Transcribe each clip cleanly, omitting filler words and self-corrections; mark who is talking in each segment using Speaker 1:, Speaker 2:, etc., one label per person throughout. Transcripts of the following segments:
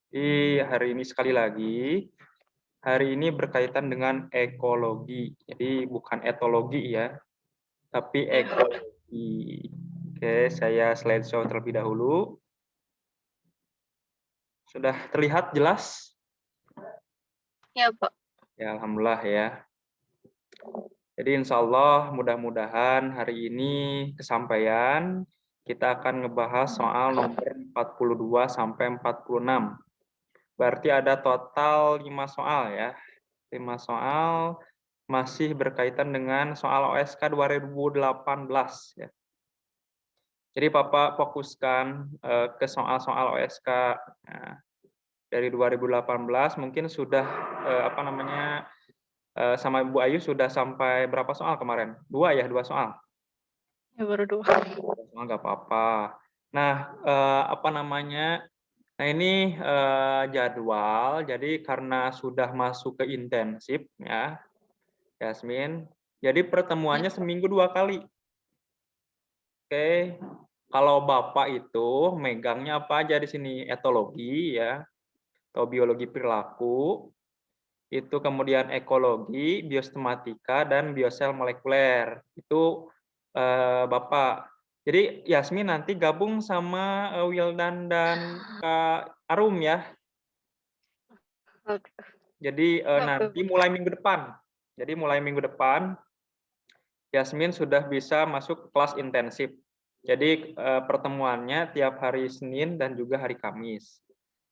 Speaker 1: Hari ini sekali lagi, hari ini berkaitan dengan ekologi. Jadi bukan etologi ya, tapi ekologi. Oke, saya slideshow terlebih dahulu. Sudah terlihat jelas?
Speaker 2: Ya, Pak.
Speaker 1: Ya, alhamdulillah ya. Jadi insya Allah mudah-mudahan hari ini kesampaian. Kita akan ngebahas soal nomor 42 sampai 46. Berarti ada total 5 soal ya. 5 soal masih berkaitan dengan soal OSK 2018 ya. Jadi Bapak fokuskan ke soal-soal OSK dari 2018 mungkin sudah sama Ibu Ayu sudah sampai berapa soal kemarin? 2 ya, 2 soal.
Speaker 2: Ya, baru 2.
Speaker 1: Soal nggak apa-apa. Nah, Nah ini jadwal. Jadi karena sudah masuk ke intensif ya, Yasmin. Jadi pertemuannya seminggu 2 kali. Oke, kalau Bapak itu megangnya apa aja di sini? Etologi ya, atau biologi perilaku, itu kemudian ekologi, biostematika, dan biosel molekuler. Itu Bapak. Jadi Yasmin nanti gabung sama Wildan dan Kak Arum ya.
Speaker 2: Oke.
Speaker 1: Jadi
Speaker 2: Oke,
Speaker 1: nanti mulai minggu depan. Jadi mulai minggu depan Yasmin sudah bisa masuk kelas intensif. Jadi pertemuannya tiap hari Senin dan juga hari Kamis.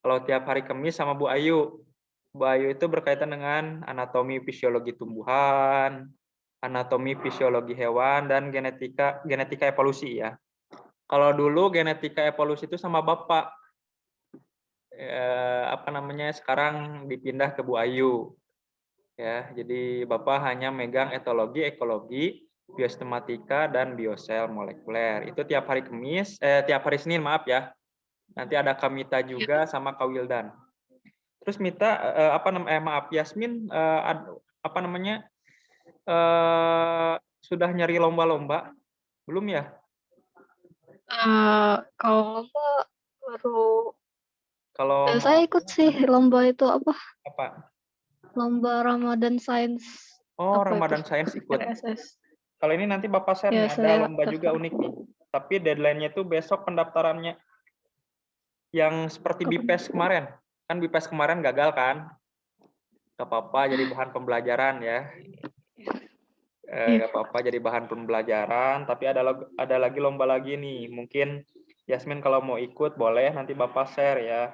Speaker 1: Kalau tiap hari Kamis sama Bu Ayu. Bu Ayu itu berkaitan dengan anatomi fisiologi tumbuhan, anatomi fisiologi hewan, dan genetika evolusi ya. Kalau dulu genetika evolusi itu sama Bapak. Sekarang dipindah ke Bu Ayu. Ya, jadi Bapak hanya megang etologi, ekologi, biostematika, dan biosel molekuler. Itu tiap hari tiap hari Senin, maaf ya. Nanti ada Kamita juga sama Kak Wildan. Terus Mita, Yasmin, sudah nyari lomba-lomba? Belum ya?
Speaker 2: Kalau lomba baru
Speaker 1: Kalau
Speaker 2: saya ikut sih lomba itu apa?
Speaker 1: apa?
Speaker 2: Lomba Ramadan Science
Speaker 1: Oh,
Speaker 2: apa itu?
Speaker 1: Ramadan Science ikut.
Speaker 2: RSS.
Speaker 1: Kalau ini nanti Bapak share
Speaker 2: Ya,
Speaker 1: nih, ada
Speaker 2: saya
Speaker 1: lomba juga
Speaker 2: daftar.
Speaker 1: unik nih. Tapi deadline-nya itu besok pendaftarannya. Yang seperti
Speaker 2: Kapan?
Speaker 1: BIPES kemarin. Kan BIPES kemarin gagal kan? Gak apa-apa jadi bahan pembelajaran ya.
Speaker 2: Iya.
Speaker 1: Gak apa-apa jadi bahan pembelajaran. Tapi ada lagi lomba lagi nih. Mungkin Yasmin kalau mau ikut boleh nanti Bapak share ya.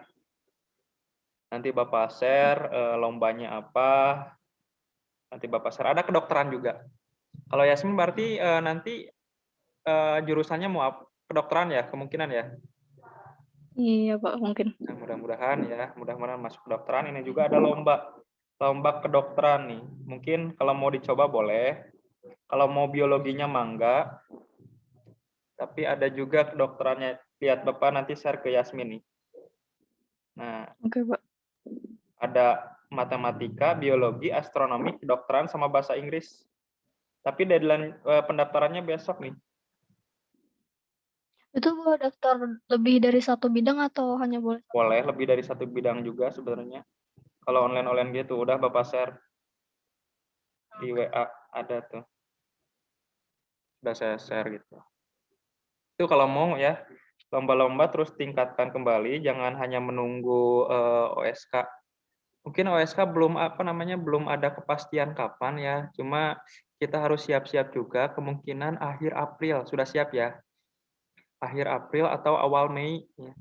Speaker 1: Nanti Bapak share lombanya apa. Nanti Bapak share. Ada kedokteran juga. Kalau Yasmin berarti nanti jurusannya mau kedokteran ya? Kemungkinan ya?
Speaker 2: Iya, Pak, mungkin.
Speaker 1: Nah, mudah-mudahan masuk kedokteran. Ini juga ada lomba kedokteran nih. Mungkin kalau mau dicoba boleh. Kalau mau biologinya mangga. Tapi ada juga kedokterannya. Lihat Bapak nanti share ke Yasmin nih. Nah,
Speaker 2: Oke, Pak.
Speaker 1: ada matematika, biologi, astronomi, kedokteran, sama bahasa Inggris. Tapi deadline pendaftarannya besok nih.
Speaker 2: Itu boleh daftar lebih dari satu bidang atau hanya boleh satu?
Speaker 1: Boleh lebih dari satu bidang juga sebenarnya. Kalau online gitu, udah Bapak share di WA, ada tuh. Udah saya share gitu. Itu kalau mau ya, lomba-lomba terus tingkatkan kembali, jangan hanya menunggu OSK. Mungkin OSK belum ada kepastian kapan ya, cuma kita harus siap-siap juga kemungkinan akhir April. Sudah siap ya? Akhir April atau awal Mei ya.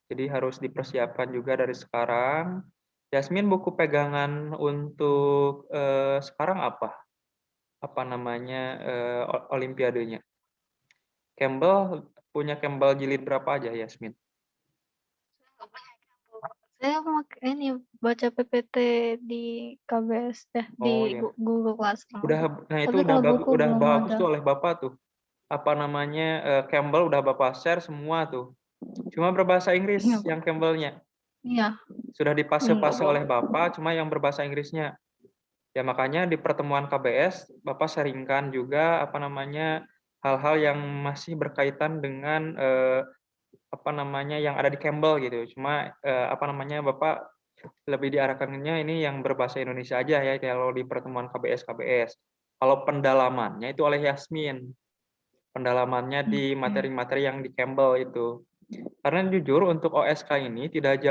Speaker 1: Jadi harus dipersiapkan juga dari sekarang. Yasmin, buku pegangan untuk sekarang apa? Olimpiadenya? Campbell punya Campbell jilid berapa aja, Yasmin?
Speaker 2: Saya ini baca PPT di KBS
Speaker 1: Oh
Speaker 2: di
Speaker 1: ya,
Speaker 2: Google Classroom aja.
Speaker 1: nah itu
Speaker 2: Tapi kalau buku
Speaker 1: udah
Speaker 2: belum
Speaker 1: bagus
Speaker 2: ada.
Speaker 1: tuh oleh Bapak tuh. Campbell udah Bapak share semua tuh. Cuma berbahasa
Speaker 2: Iya,
Speaker 1: Inggris
Speaker 2: Pak.
Speaker 1: yang Campbellnya.
Speaker 2: Iya,
Speaker 1: Sudah
Speaker 2: enggak,
Speaker 1: dipase-pase
Speaker 2: Pak.
Speaker 1: oleh Bapak, cuma yang berbahasa Inggrisnya. Ya makanya di pertemuan KBS Bapak sharingkan juga hal-hal yang masih berkaitan dengan apa namanya, yang ada di Campbell gitu. Cuma, apa namanya, Bapak lebih diarahkannya ini yang berbahasa Indonesia aja ya, kalau di pertemuan KBS. Kalau pendalamannya itu oleh Yasmin, pendalamannya di
Speaker 2: Oke.
Speaker 1: materi-materi yang di Campbell itu. Karena jujur untuk OSK ini tidak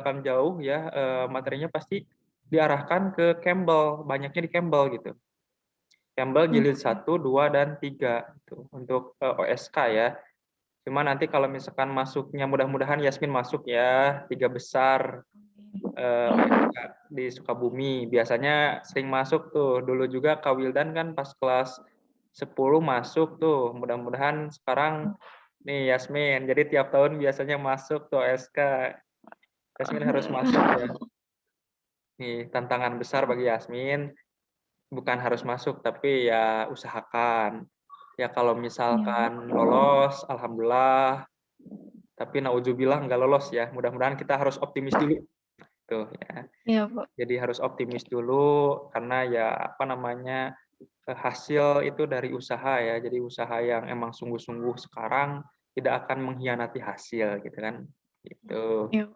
Speaker 1: akan jauh ya, materinya pasti diarahkan ke Campbell, banyaknya di Campbell gitu. Campbell jilid
Speaker 2: Oke.
Speaker 1: 1, 2, dan 3 gitu, untuk OSK ya. Cuma nanti kalau misalkan masuknya, mudah-mudahan Yasmin masuk ya, 3 besar OSK di Sukabumi. Biasanya sering masuk tuh. Dulu juga Kak Wildan kan pas kelas 10 masuk tuh. Mudah-mudahan sekarang nih Yasmin. Jadi tiap tahun biasanya masuk tuh OSK. Yasmin harus masuk ya. Nih tantangan besar bagi Yasmin. Bukan harus masuk, tapi ya usahakan. Ya kalau
Speaker 2: Iya, Bu.
Speaker 1: misalkan lolos, alhamdulillah. Tapi naudzubillah nggak lolos ya. Mudah-mudahan kita harus optimis dulu. Tuh ya.
Speaker 2: Iya, Bu.
Speaker 1: Jadi harus optimis dulu karena ya apa namanya, hasil itu dari usaha ya. Jadi usaha yang emang sungguh-sungguh sekarang tidak akan mengkhianati hasil gitu kan. Gitu.
Speaker 2: Iya, Bu.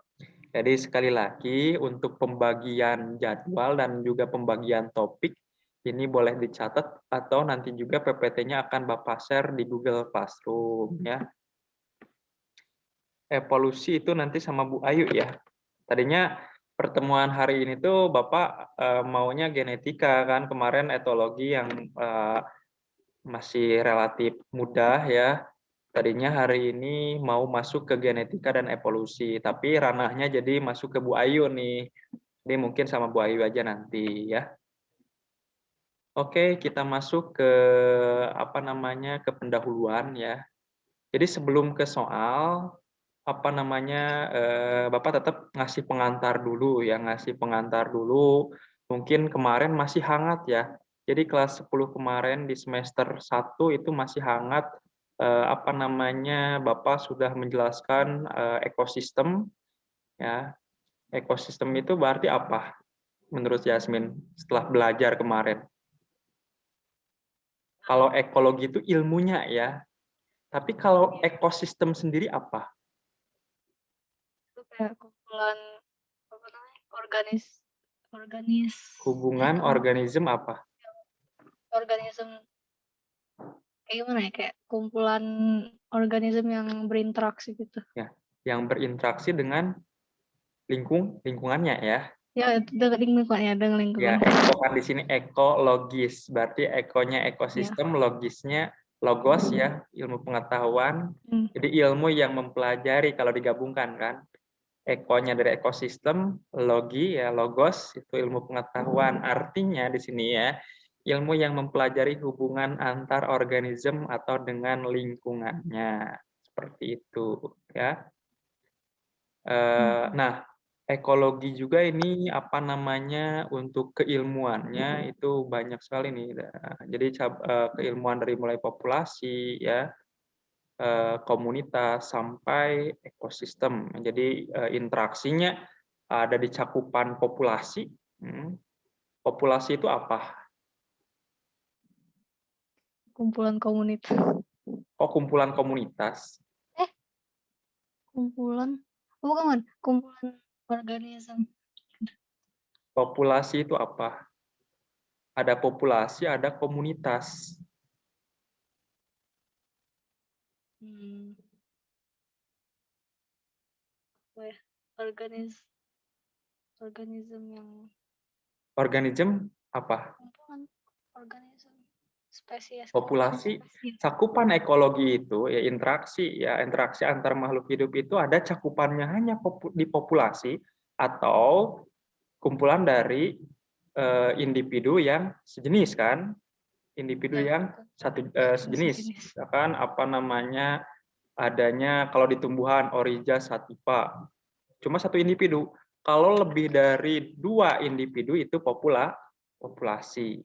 Speaker 1: Jadi sekali lagi untuk pembagian jadwal dan juga pembagian topik ini boleh dicatat atau nanti juga PPT-nya akan Bapak share di Google Classroom ya. Evolusi itu nanti sama Bu Ayu ya. Tadinya pertemuan hari ini tuh Bapak maunya genetika kan, kemarin etologi yang masih relatif mudah ya. Tadinya hari ini mau masuk ke genetika dan evolusi, tapi ranahnya jadi masuk ke Bu Ayu nih. Jadi mungkin sama Bu Ayu aja nanti ya. Oke, kita masuk ke apa namanya, ke pendahuluan ya. Jadi sebelum ke soal, apa namanya, Bapak tetap ngasih pengantar dulu ya, ngasih pengantar dulu. Mungkin kemarin masih hangat ya. Jadi kelas 10 kemarin di semester 1 itu masih hangat, apa namanya, Bapak sudah menjelaskan, ekosistem ya. Ekosistem itu berarti apa menurut Yasmin setelah belajar kemarin? Kalau ekologi itu ilmunya ya, tapi kalau ekosistem sendiri apa?
Speaker 2: Itu kayak kumpulan apa namanya? Organis
Speaker 1: Hubungan organisme apa?
Speaker 2: organisme kayak gimana ya? Kayak kumpulan organisme yang berinteraksi gitu.
Speaker 1: Ya, yang berinteraksi dengan lingkungannya ya.
Speaker 2: Ya, itu dengan lingkungan ya, dengan
Speaker 1: Ya,
Speaker 2: lingkungan.
Speaker 1: eko kan di sini ekologis, berarti ekonya
Speaker 2: Ya.
Speaker 1: ekosistem, logisnya logos ya, ilmu pengetahuan.
Speaker 2: Hmm.
Speaker 1: Jadi ilmu yang mempelajari kalau digabungkan kan. Ekonya dari ekosistem, logi ya logos itu ilmu pengetahuan. Artinya di sini ya, ilmu yang mempelajari hubungan antar organisme atau dengan lingkungannya. Seperti itu ya. Nah, ekologi juga ini apa namanya, untuk keilmuannya itu banyak sekali nih. Jadi keilmuan dari mulai populasi ya, komunitas sampai ekosistem. Jadi interaksinya ada di cakupan populasi. Populasi itu apa?
Speaker 2: Kumpulan komunitas.
Speaker 1: Oh, kumpulan komunitas.
Speaker 2: Eh, kumpulan. Oh, bukan, kumpulan organisme.
Speaker 1: Populasi itu apa? Ada populasi, ada komunitas.
Speaker 2: Hmm. Apa ya? Organisme yang
Speaker 1: Organisme apa?
Speaker 2: kumpulan organisme spesies
Speaker 1: Populasi,
Speaker 2: spesies.
Speaker 1: cakupan ekologi itu ya interaksi antar makhluk hidup itu ada cakupannya hanya di populasi atau kumpulan dari individu yang sejenis kan, individu
Speaker 2: Ya,
Speaker 1: yang sejenis,
Speaker 2: sejenis.
Speaker 1: misalkan apa namanya, adanya kalau di tumbuhan Oryza sativa cuma satu individu, kalau lebih dari 2 individu itu populasi.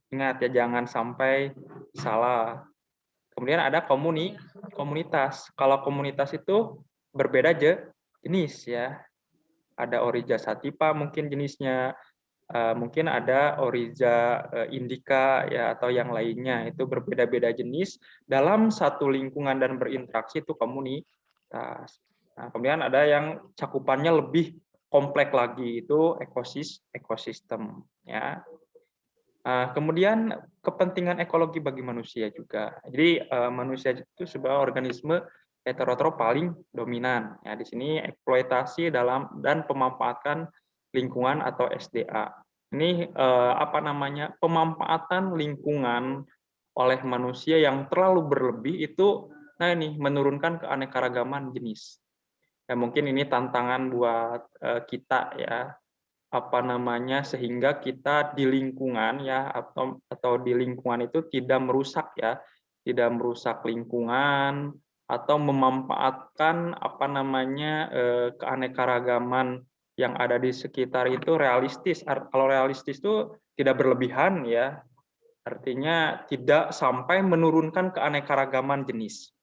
Speaker 1: Ingat ya, jangan sampai salah. Kemudian ada komunitas. Kalau komunitas itu berbeda jenis ya. Ada Oryza sativa mungkin jenisnya, mungkin ada Oryza indica ya atau yang lainnya. Itu berbeda-beda jenis dalam satu lingkungan dan berinteraksi itu Nah, kemudian ada yang cakupannya lebih kompleks lagi, itu ekosistem. Ya. Nah, kemudian kepentingan ekologi bagi manusia juga. Jadi manusia itu sebuah organisme heterotrof paling dominan. Ya, di sini eksploitasi dalam dan pemanfaatan lingkungan atau SDA. Ini apa namanya, pemanfaatan lingkungan oleh manusia yang terlalu berlebih itu, nah ini menurunkan keanekaragaman jenis. Ya, mungkin ini tantangan buat kita ya, apa namanya, sehingga kita di lingkungan ya, atau di lingkungan itu tidak merusak ya, tidak merusak lingkungan atau memanfaatkan apa namanya keanekaragaman yang ada di sekitar itu realistis. Kalau realistis itu tidak berlebihan ya, artinya tidak sampai menurunkan keanekaragaman jenis.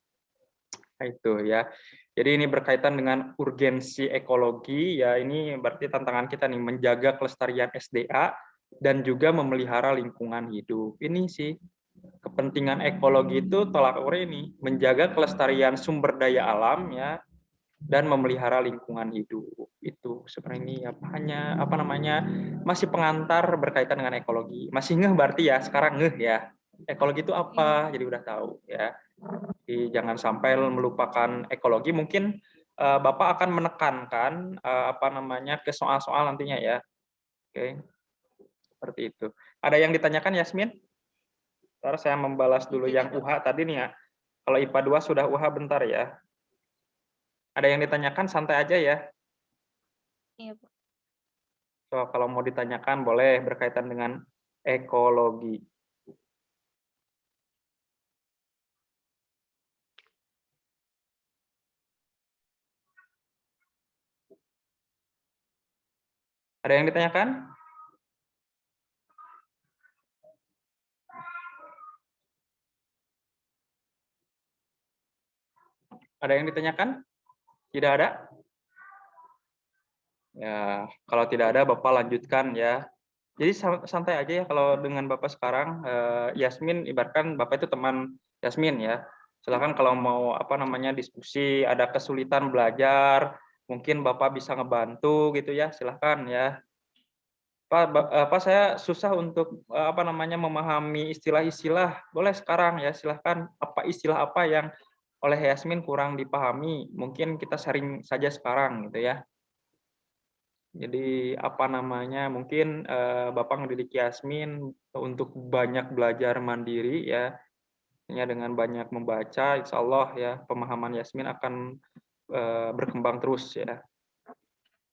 Speaker 1: Nah, itu ya. Jadi ini berkaitan dengan urgensi ekologi, ya ini berarti tantangan kita nih, menjaga kelestarian SDA dan juga memelihara lingkungan hidup. Ini sih kepentingan ekologi itu tolak ukur ini, menjaga kelestarian sumber daya alam ya dan memelihara lingkungan hidup. Itu sebenarnya ini hanya apa namanya, masih pengantar berkaitan dengan ekologi. Masih ngeh berarti ya, sekarang ngeh ya. Ekologi itu apa? Jadi udah tahu ya. Jadi jangan sampai melupakan ekologi. Mungkin Bapak akan menekankan apa namanya ke soal-soal nantinya ya. Oke, seperti itu. Ada yang ditanyakan Yasmin? Ntar saya membalas dulu yang UH tadi nih ya. Kalau IPA 2 sudah UH bentar ya. Ada yang ditanyakan santai aja ya.
Speaker 2: Iya, Pak.
Speaker 1: So, kalau mau ditanyakan boleh berkaitan dengan ekologi. Ada yang ditanyakan? Ada yang ditanyakan? Tidak ada? Ya, kalau tidak ada Bapak lanjutkan ya. Jadi santai aja ya kalau dengan Bapak sekarang. Yasmin ibaratkan Bapak itu teman Yasmin ya. Silakan kalau mau apa namanya diskusi, ada kesulitan belajar, mungkin Bapak bisa ngebantu gitu ya. Silakan ya. Pak, saya susah untuk apa namanya memahami istilah-istilah. Boleh sekarang ya, silakan apa istilah apa yang oleh Yasmin kurang dipahami. Mungkin kita sharing saja sekarang gitu ya. Jadi apa namanya, mungkin Bapak ngedidik Yasmin untuk banyak belajar mandiri ya, dengan banyak membaca, insya Allah ya pemahaman Yasmin akan berkembang terus ya.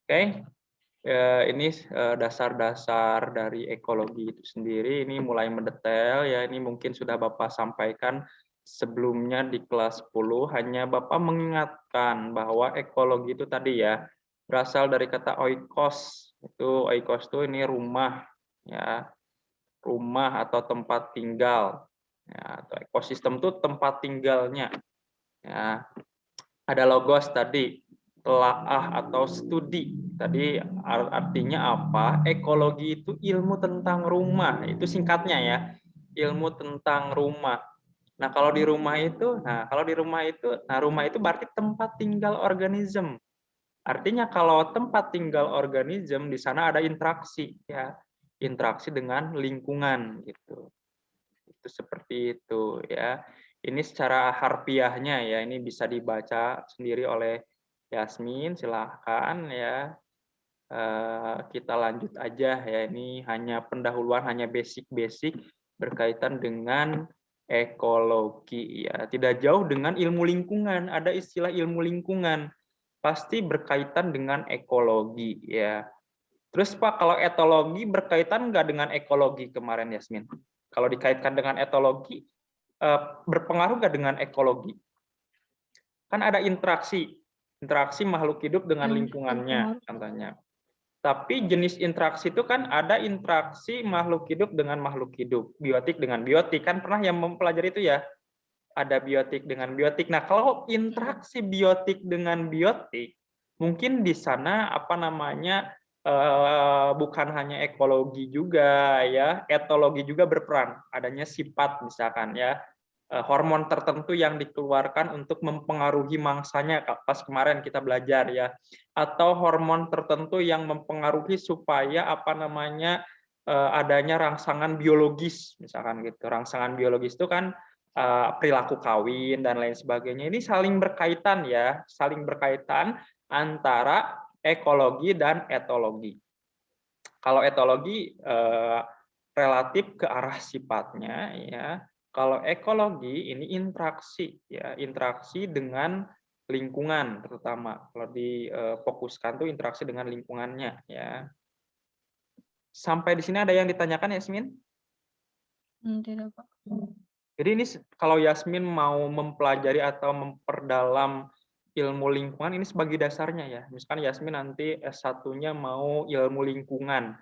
Speaker 1: Oke, ini dasar-dasar dari ekologi itu sendiri, ini mulai mendetail ya, ini mungkin sudah Bapak sampaikan sebelumnya di kelas 10, hanya Bapak mengingatkan bahwa ekologi itu tadi ya, berasal dari kata oikos. Itu oikos itu ini rumah ya, rumah atau tempat tinggal. Ya, atau ekosistem itu tempat tinggalnya. Ya. Ada logos tadi, telaah atau studi. Tadi artinya apa? Ekologi itu ilmu tentang rumah. Itu singkatnya ya. Ilmu tentang rumah. Nah, kalau di rumah itu, rumah itu berarti tempat tinggal organisme. Artinya kalau tempat tinggal organisme di sana ada interaksi ya, interaksi dengan lingkungan gitu. Itu seperti itu ya. Ini secara harfiahnya ya, ini bisa dibaca sendiri oleh Yasmin, silahkan ya. Kita lanjut aja ya, ini hanya pendahuluan, hanya basic-basic berkaitan dengan ekologi ya. Tidak jauh dengan ilmu lingkungan, ada istilah ilmu lingkungan pasti berkaitan dengan ekologi ya. Terus Pak, kalau etologi berkaitan nggak dengan ekologi kemarin Yasmin? Kalau dikaitkan dengan etologi, berpengaruh nggak dengan ekologi? Kan ada interaksi makhluk hidup dengan lingkungannya, contohnya. Tapi jenis interaksi itu kan ada interaksi makhluk hidup dengan makhluk hidup, biotik dengan biotik, kan pernah yang mempelajari itu ya? Ada biotik dengan biotik. Nah, kalau interaksi biotik dengan biotik, mungkin di sana apa namanya bukan hanya ekologi juga ya, etologi juga berperan. Adanya sifat misalkan ya, hormon tertentu yang dikeluarkan untuk mempengaruhi mangsanya pas kemarin kita belajar ya, atau hormon tertentu yang mempengaruhi supaya adanya rangsangan biologis misalkan gitu. Rangsangan biologis itu kan perilaku kawin dan lain sebagainya. Ini saling berkaitan ya, saling berkaitan antara ekologi dan etologi. Kalau etologi relatif ke arah sifatnya ya. Kalau ekologi ini interaksi ya, interaksi dengan lingkungan terutama. Kalau difokuskan tuh interaksi dengan lingkungannya ya. Sampai di sini ada yang ditanyakan Yasmin?
Speaker 2: Tidak, Pak.
Speaker 1: Jadi ini kalau Yasmin mau mempelajari atau memperdalam ilmu lingkungan ini sebagai dasarnya ya. Misalkan Yasmin nanti S1-nya mau ilmu lingkungan.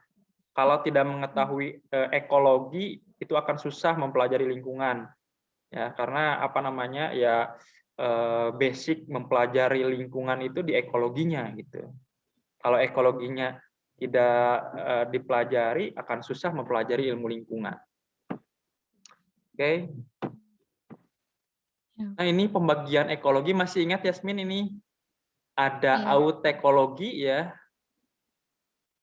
Speaker 1: Kalau tidak mengetahui ekologi itu akan susah mempelajari lingkungan. Ya, karena basic mempelajari lingkungan itu di ekologinya gitu. Kalau ekologinya tidak dipelajari akan susah mempelajari ilmu lingkungan. Oke. Nah, ini pembagian ekologi, masih ingat Yasmin ini? Ada autekologi ya.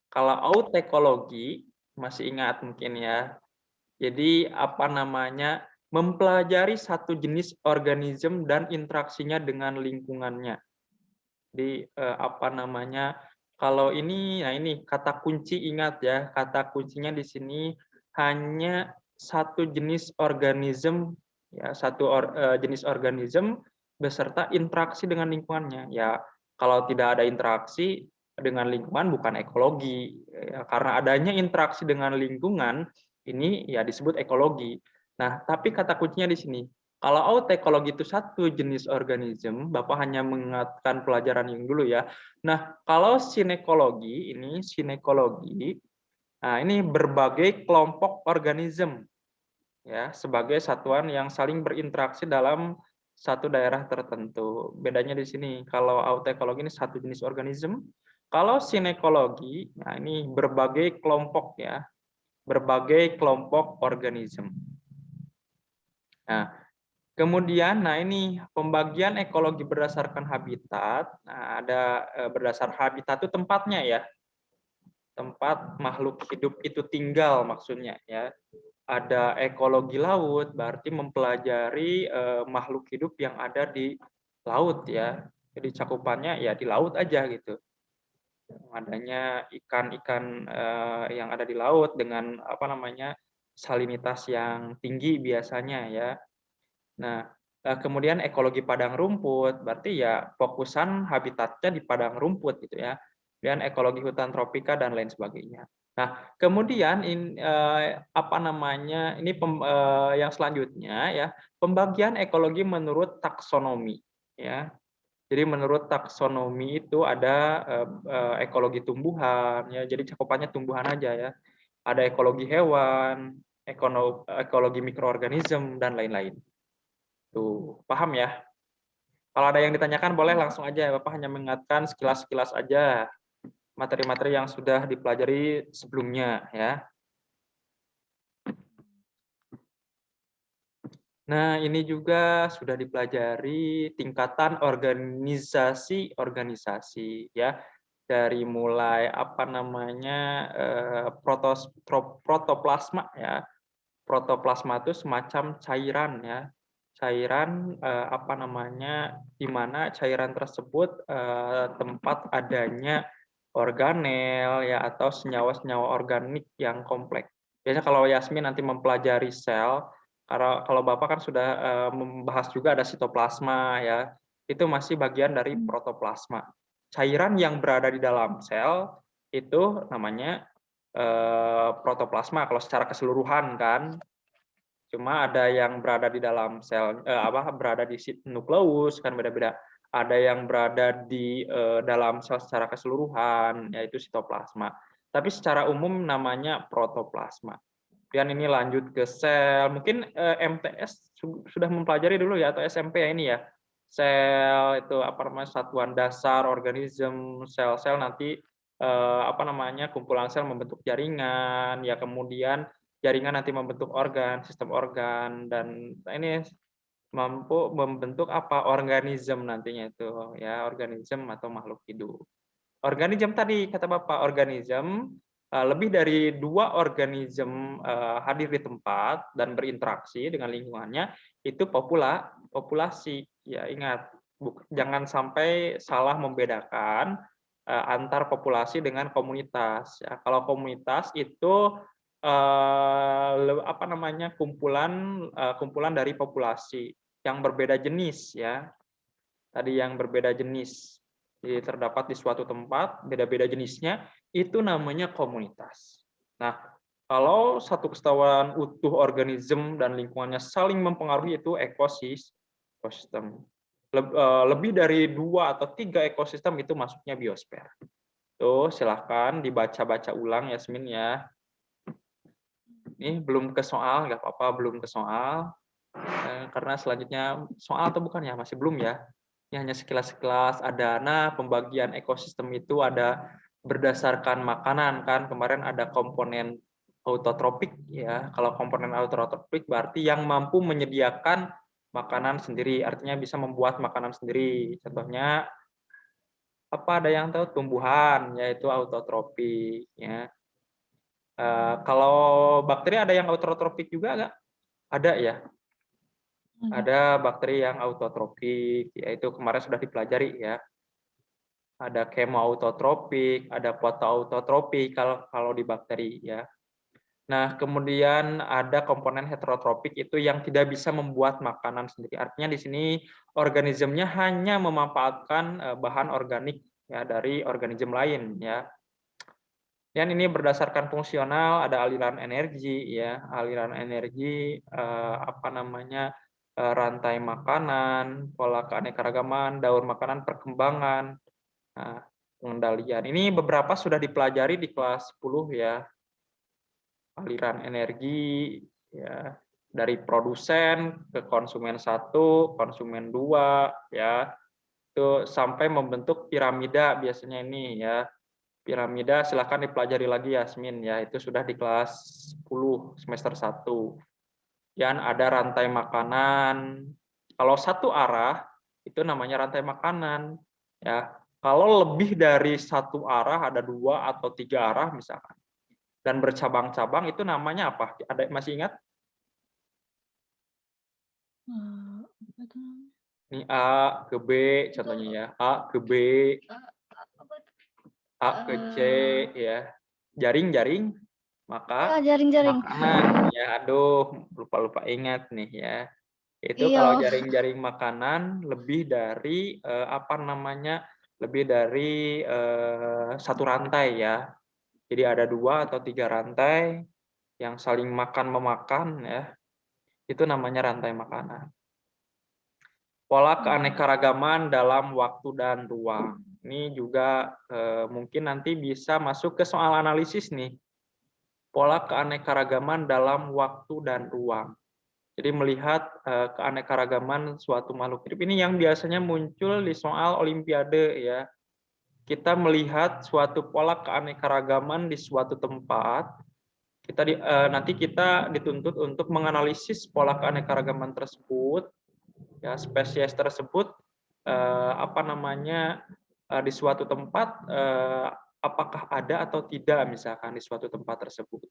Speaker 1: Kalau autekologi masih ingat mungkin ya. Jadi mempelajari satu jenis organisme dan interaksinya dengan lingkungannya. Di kalau ini, nah ini kata kunci, ingat ya, kata kuncinya di sini hanya satu jenis organisme ya, jenis organisme beserta interaksi dengan lingkungannya. Ya, kalau tidak ada interaksi dengan lingkungan bukan ekologi ya, karena adanya interaksi dengan lingkungan ini ya disebut ekologi. Nah, tapi kata kuncinya di sini. Kalau autekologi itu satu jenis organisme, Bapak hanya mengingatkan pelajaran yang dulu ya. Nah, kalau sinekologi, nah ini berbagai kelompok organisme ya, sebagai satuan yang saling berinteraksi dalam satu daerah tertentu. Bedanya di sini, kalau autekologi ini satu jenis organisme, kalau sinekologi, nah ini berbagai kelompok ya, berbagai kelompok organisme. Nah, kemudian, nah ini pembagian ekologi berdasarkan habitat. Nah, ada berdasar habitat itu tempatnya ya, tempat makhluk hidup itu tinggal maksudnya ya. Ada ekologi laut, berarti mempelajari makhluk hidup yang ada di laut ya. Jadi cakupannya ya di laut aja gitu. Adanya ikan-ikan yang ada di laut dengan salinitas yang tinggi biasanya ya. Nah, kemudian ekologi padang rumput, berarti ya fokusan habitatnya di padang rumput gitu ya. Dan ekologi hutan tropika dan lain sebagainya. Nah, kemudian yang selanjutnya ya, pembagian ekologi menurut taksonomi ya. Jadi menurut taksonomi itu ada ekologi tumbuhan ya, jadi cakupannya tumbuhan aja ya. Ada ekologi hewan, ekologi mikroorganisme dan lain-lain. Tuh, paham ya? Kalau ada yang ditanyakan boleh langsung aja. Bapak hanya mengingatkan sekilas-sekilas aja materi-materi yang sudah dipelajari sebelumnya ya. Nah, ini juga sudah dipelajari tingkatan organisasi ya. Dari mulai protoplasma ya. Protoplasma itu semacam cairan ya. Cairan di mana cairan tersebut tempat adanya organel ya atau senyawa-senyawa organik yang kompleks. Biasanya kalau Yasmin nanti mempelajari sel, kalau Bapak kan sudah membahas juga ada sitoplasma ya. Itu masih bagian dari protoplasma. Cairan yang berada di dalam sel itu namanya protoplasma kalau secara keseluruhan kan. Cuma ada yang berada di dalam sel berada di nukleus kan beda-beda. Ada yang berada di dalam sel secara keseluruhan yaitu sitoplasma. Tapi secara umum namanya protoplasma. Dan ini lanjut ke sel. Mungkin MTS sudah mempelajari dulu ya atau SMP ya ini ya. Sel itu satuan dasar organisme, sel-sel nanti kumpulan sel membentuk jaringan ya, kemudian jaringan nanti membentuk organ, sistem organ, dan ini mampu membentuk apa? Organisme nantinya itu ya, organisme atau makhluk hidup. Organisme tadi kata Bapak, organisme lebih dari 2 organisme hadir di tempat dan berinteraksi dengan lingkungannya, itu populasi. Ya ingat, jangan sampai salah membedakan antar populasi dengan komunitas. Ya, kalau komunitas itu apa namanya, kumpulan dari populasi yang berbeda jenis ya. Tadi yang berbeda jenis. Jadi terdapat di suatu tempat, beda-beda jenisnya, itu namanya komunitas. Nah, kalau satu kesatuan utuh organisme dan lingkungannya saling mempengaruhi, itu ekosistem. Lebih dari 2 atau 3 ekosistem itu masuknya biosfer. Tuh, silahkan dibaca-baca ulang Yasmin ya. Ini belum ke soal, nggak apa-apa, belum ke soal. Karena selanjutnya soal atau bukan ya, masih belum ya. Ini hanya sekilas-sekilas ada. Nah, pembagian ekosistem itu ada berdasarkan makanan kan. Kemarin ada komponen autotropik ya. Kalau komponen autotropik berarti yang mampu menyediakan makanan sendiri, artinya bisa membuat makanan sendiri. Contohnya apa, ada yang tahu? Tumbuhan, yaitu autotropik ya. Kalau bakteri ada yang autotropik juga nggak? Ada ya. Ada bakteri yang autotrofik, yaitu kemarin sudah dipelajari ya. Ada kemoautotropik, ada fotoautotropik kalau di bakteri ya. Nah, kemudian ada komponen heterotropik itu yang tidak bisa membuat makanan sendiri. Artinya di sini organismenya hanya memanfaatkan bahan organik ya dari organisme lain ya. Dan ini berdasarkan fungsional, ada aliran energi ya, aliran energi apa namanya, rantai makanan, pola keanekaragaman, daur makanan, perkembangan, pengendalian. Ini beberapa sudah dipelajari di kelas 10 ya. Aliran energi ya, dari produsen ke konsumen 1, konsumen 2 ya. Itu sampai membentuk piramida biasanya ini ya. Piramida silahkan dipelajari lagi Yasmin ya, itu sudah di kelas 10 semester 1. Dan ada rantai makanan. Kalau satu arah itu namanya rantai makanan ya. Kalau lebih dari satu arah, ada 2 atau 3 arah misalkan, dan bercabang-cabang, itu namanya apa? Ada masih ingat?
Speaker 2: Apa tuh namanya?
Speaker 1: Ini A ke B contohnya ya. A ke B,
Speaker 2: Apa tuh?
Speaker 1: A ke C ya. Jaring-jaring,
Speaker 2: Ya,
Speaker 1: maka
Speaker 2: jaring-jaring.
Speaker 1: makanan. Ya, aduh, lupa-lupa ingat nih ya. Itu kalau
Speaker 2: Iya.
Speaker 1: jaring-jaring makanan lebih dari apa namanya? Lebih dari satu rantai ya. Jadi ada 2 atau 3 rantai yang saling makan-memakan ya. Itu namanya rantai makanan. Pola keanekaragaman dalam waktu dan ruang. Ini juga mungkin nanti bisa masuk ke soal analisis nih. Pola keanekaragaman dalam waktu dan ruang. Jadi melihat keanekaragaman suatu makhluk hidup ini yang biasanya muncul di soal olimpiade ya. Kita melihat suatu pola keanekaragaman di suatu tempat, nanti kita dituntut untuk menganalisis pola keanekaragaman tersebut ya, spesies tersebut apa namanya di suatu tempat apakah ada atau tidak misalkan di suatu tempat tersebut,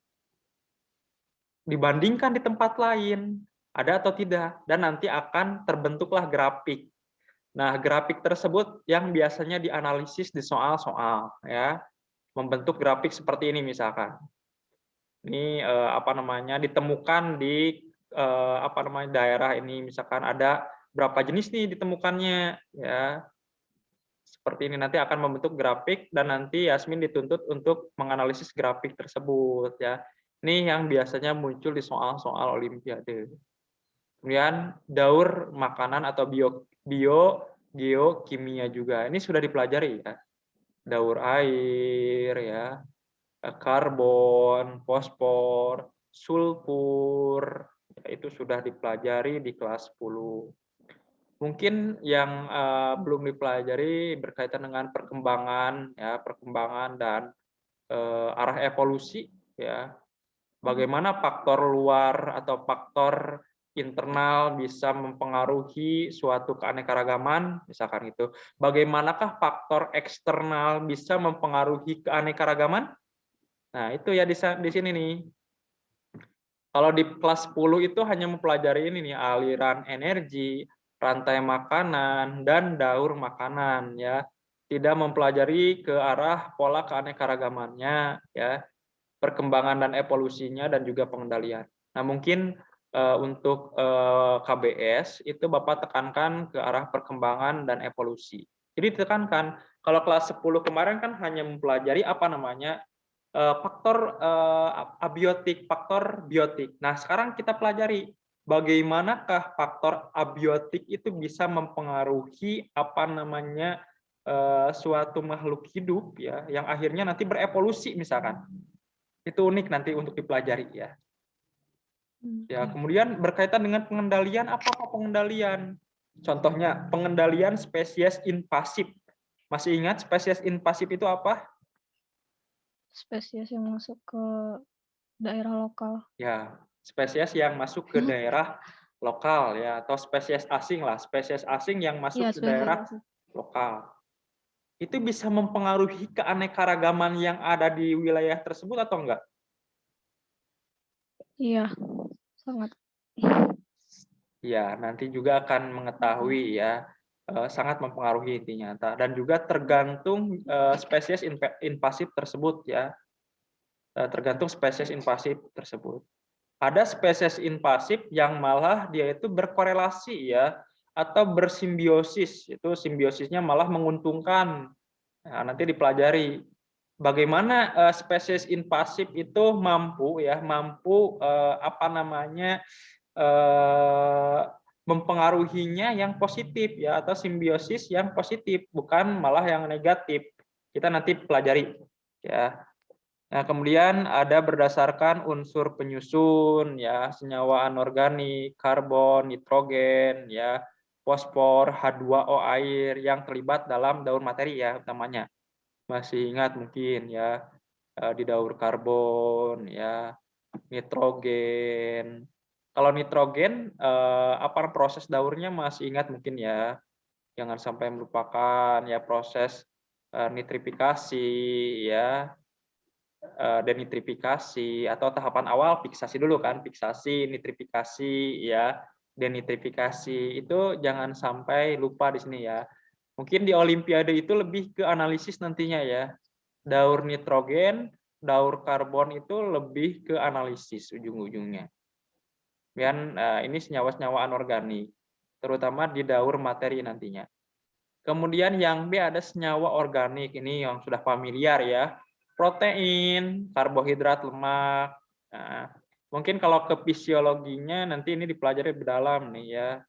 Speaker 1: dibandingkan di tempat lain ada atau tidak, dan nanti akan terbentuklah grafik. Nah, grafik tersebut yang biasanya dianalisis di soal-soal ya, membentuk grafik seperti ini misalkan. Ini apa namanya ditemukan di apa namanya daerah ini, misalkan ada berapa jenis nih ditemukannya ya. Seperti ini nanti akan membentuk grafik dan nanti Yasmin dituntut untuk menganalisis grafik tersebut ya. Ini yang biasanya muncul di soal-soal olimpiade. Kemudian daur makanan atau geokimia juga. Ini sudah dipelajari ya. Daur air ya, karbon, fosfor, sulfur, ya, itu sudah dipelajari di kelas 10. Mungkin yang belum dipelajari berkaitan dengan perkembangan ya, perkembangan dan arah evolusi ya. Bagaimana faktor luar atau faktor internal bisa mempengaruhi suatu keanekaragaman, misalkan itu. Bagaimanakah faktor eksternal bisa mempengaruhi keanekaragaman? Nah, itu ya di sini nih. Kalau di kelas 10 itu hanya mempelajari ini nih, aliran energi, rantai makanan, dan daur makanan ya. Tidak mempelajari ke arah pola keanekaragamannya ya, perkembangan dan evolusinya dan juga pengendalian. Nah, mungkin untuk KBS itu Bapak tekankan ke arah perkembangan dan evolusi. Jadi ditekankan kalau kelas 10 kemarin kan hanya mempelajari apa namanya faktor abiotik, faktor biotik. Nah, sekarang kita pelajari bagaimanakah faktor abiotik itu bisa mempengaruhi apa namanya suatu makhluk hidup ya yang akhirnya nanti berevolusi misalkan. Itu unik nanti untuk dipelajari ya. Ya, kemudian berkaitan dengan pengendalian, apa pengendalian? Contohnya pengendalian spesies invasif. Masih ingat spesies invasif itu apa?
Speaker 2: Spesies yang masuk ke daerah lokal.
Speaker 1: Ya, spesies yang masuk ke daerah lokal ya, atau spesies asing lah, spesies asing yang masuk
Speaker 2: Iya,
Speaker 1: ke daerah
Speaker 2: spesies.
Speaker 1: lokal. Itu bisa mempengaruhi keanekaragaman yang ada di wilayah tersebut atau enggak?
Speaker 2: Iya, sangat.
Speaker 1: Ya, nanti juga akan mengetahui ya, sangat mempengaruhi intinya. Dan juga tergantung spesies invasif tersebut ya, tergantung spesies invasif tersebut. Ada spesies invasif yang malah dia itu berkorelasi ya, atau bersimbiosis. Itu simbiosisnya malah menguntungkan. Nah, nanti dipelajari bagaimana spesies invasif itu mampu apa namanya mempengaruhinya yang positif ya, atau simbiosis yang positif, bukan malah yang negatif. Kita nanti pelajari ya. Nah, kemudian ada berdasarkan unsur penyusun ya, senyawa anorganik, karbon, nitrogen ya, fosfor, H2O air yang terlibat dalam daur materi ya utamanya. Masih ingat mungkin ya, di daur karbon ya, nitrogen. Kalau nitrogen apa proses daurnya masih ingat mungkin ya. Jangan sampai melupakan ya proses nitrifikasi ya, denitrifikasi atau tahapan awal fiksasi dulu kan, fiksasi, nitrifikasi ya, denitrifikasi itu jangan sampai lupa di sini ya. Mungkin di olimpiade itu lebih ke analisis nantinya ya. Daur nitrogen, daur karbon itu lebih ke analisis ujung-ujungnya. Dan ini senyawa-senyawa anorganik, terutama di daur materi nantinya. Kemudian yang B ada senyawa organik, ini yang sudah familiar ya. Protein, karbohidrat, lemak. Nah, mungkin kalau ke fisiologinya nanti ini dipelajari lebih dalam nih ya.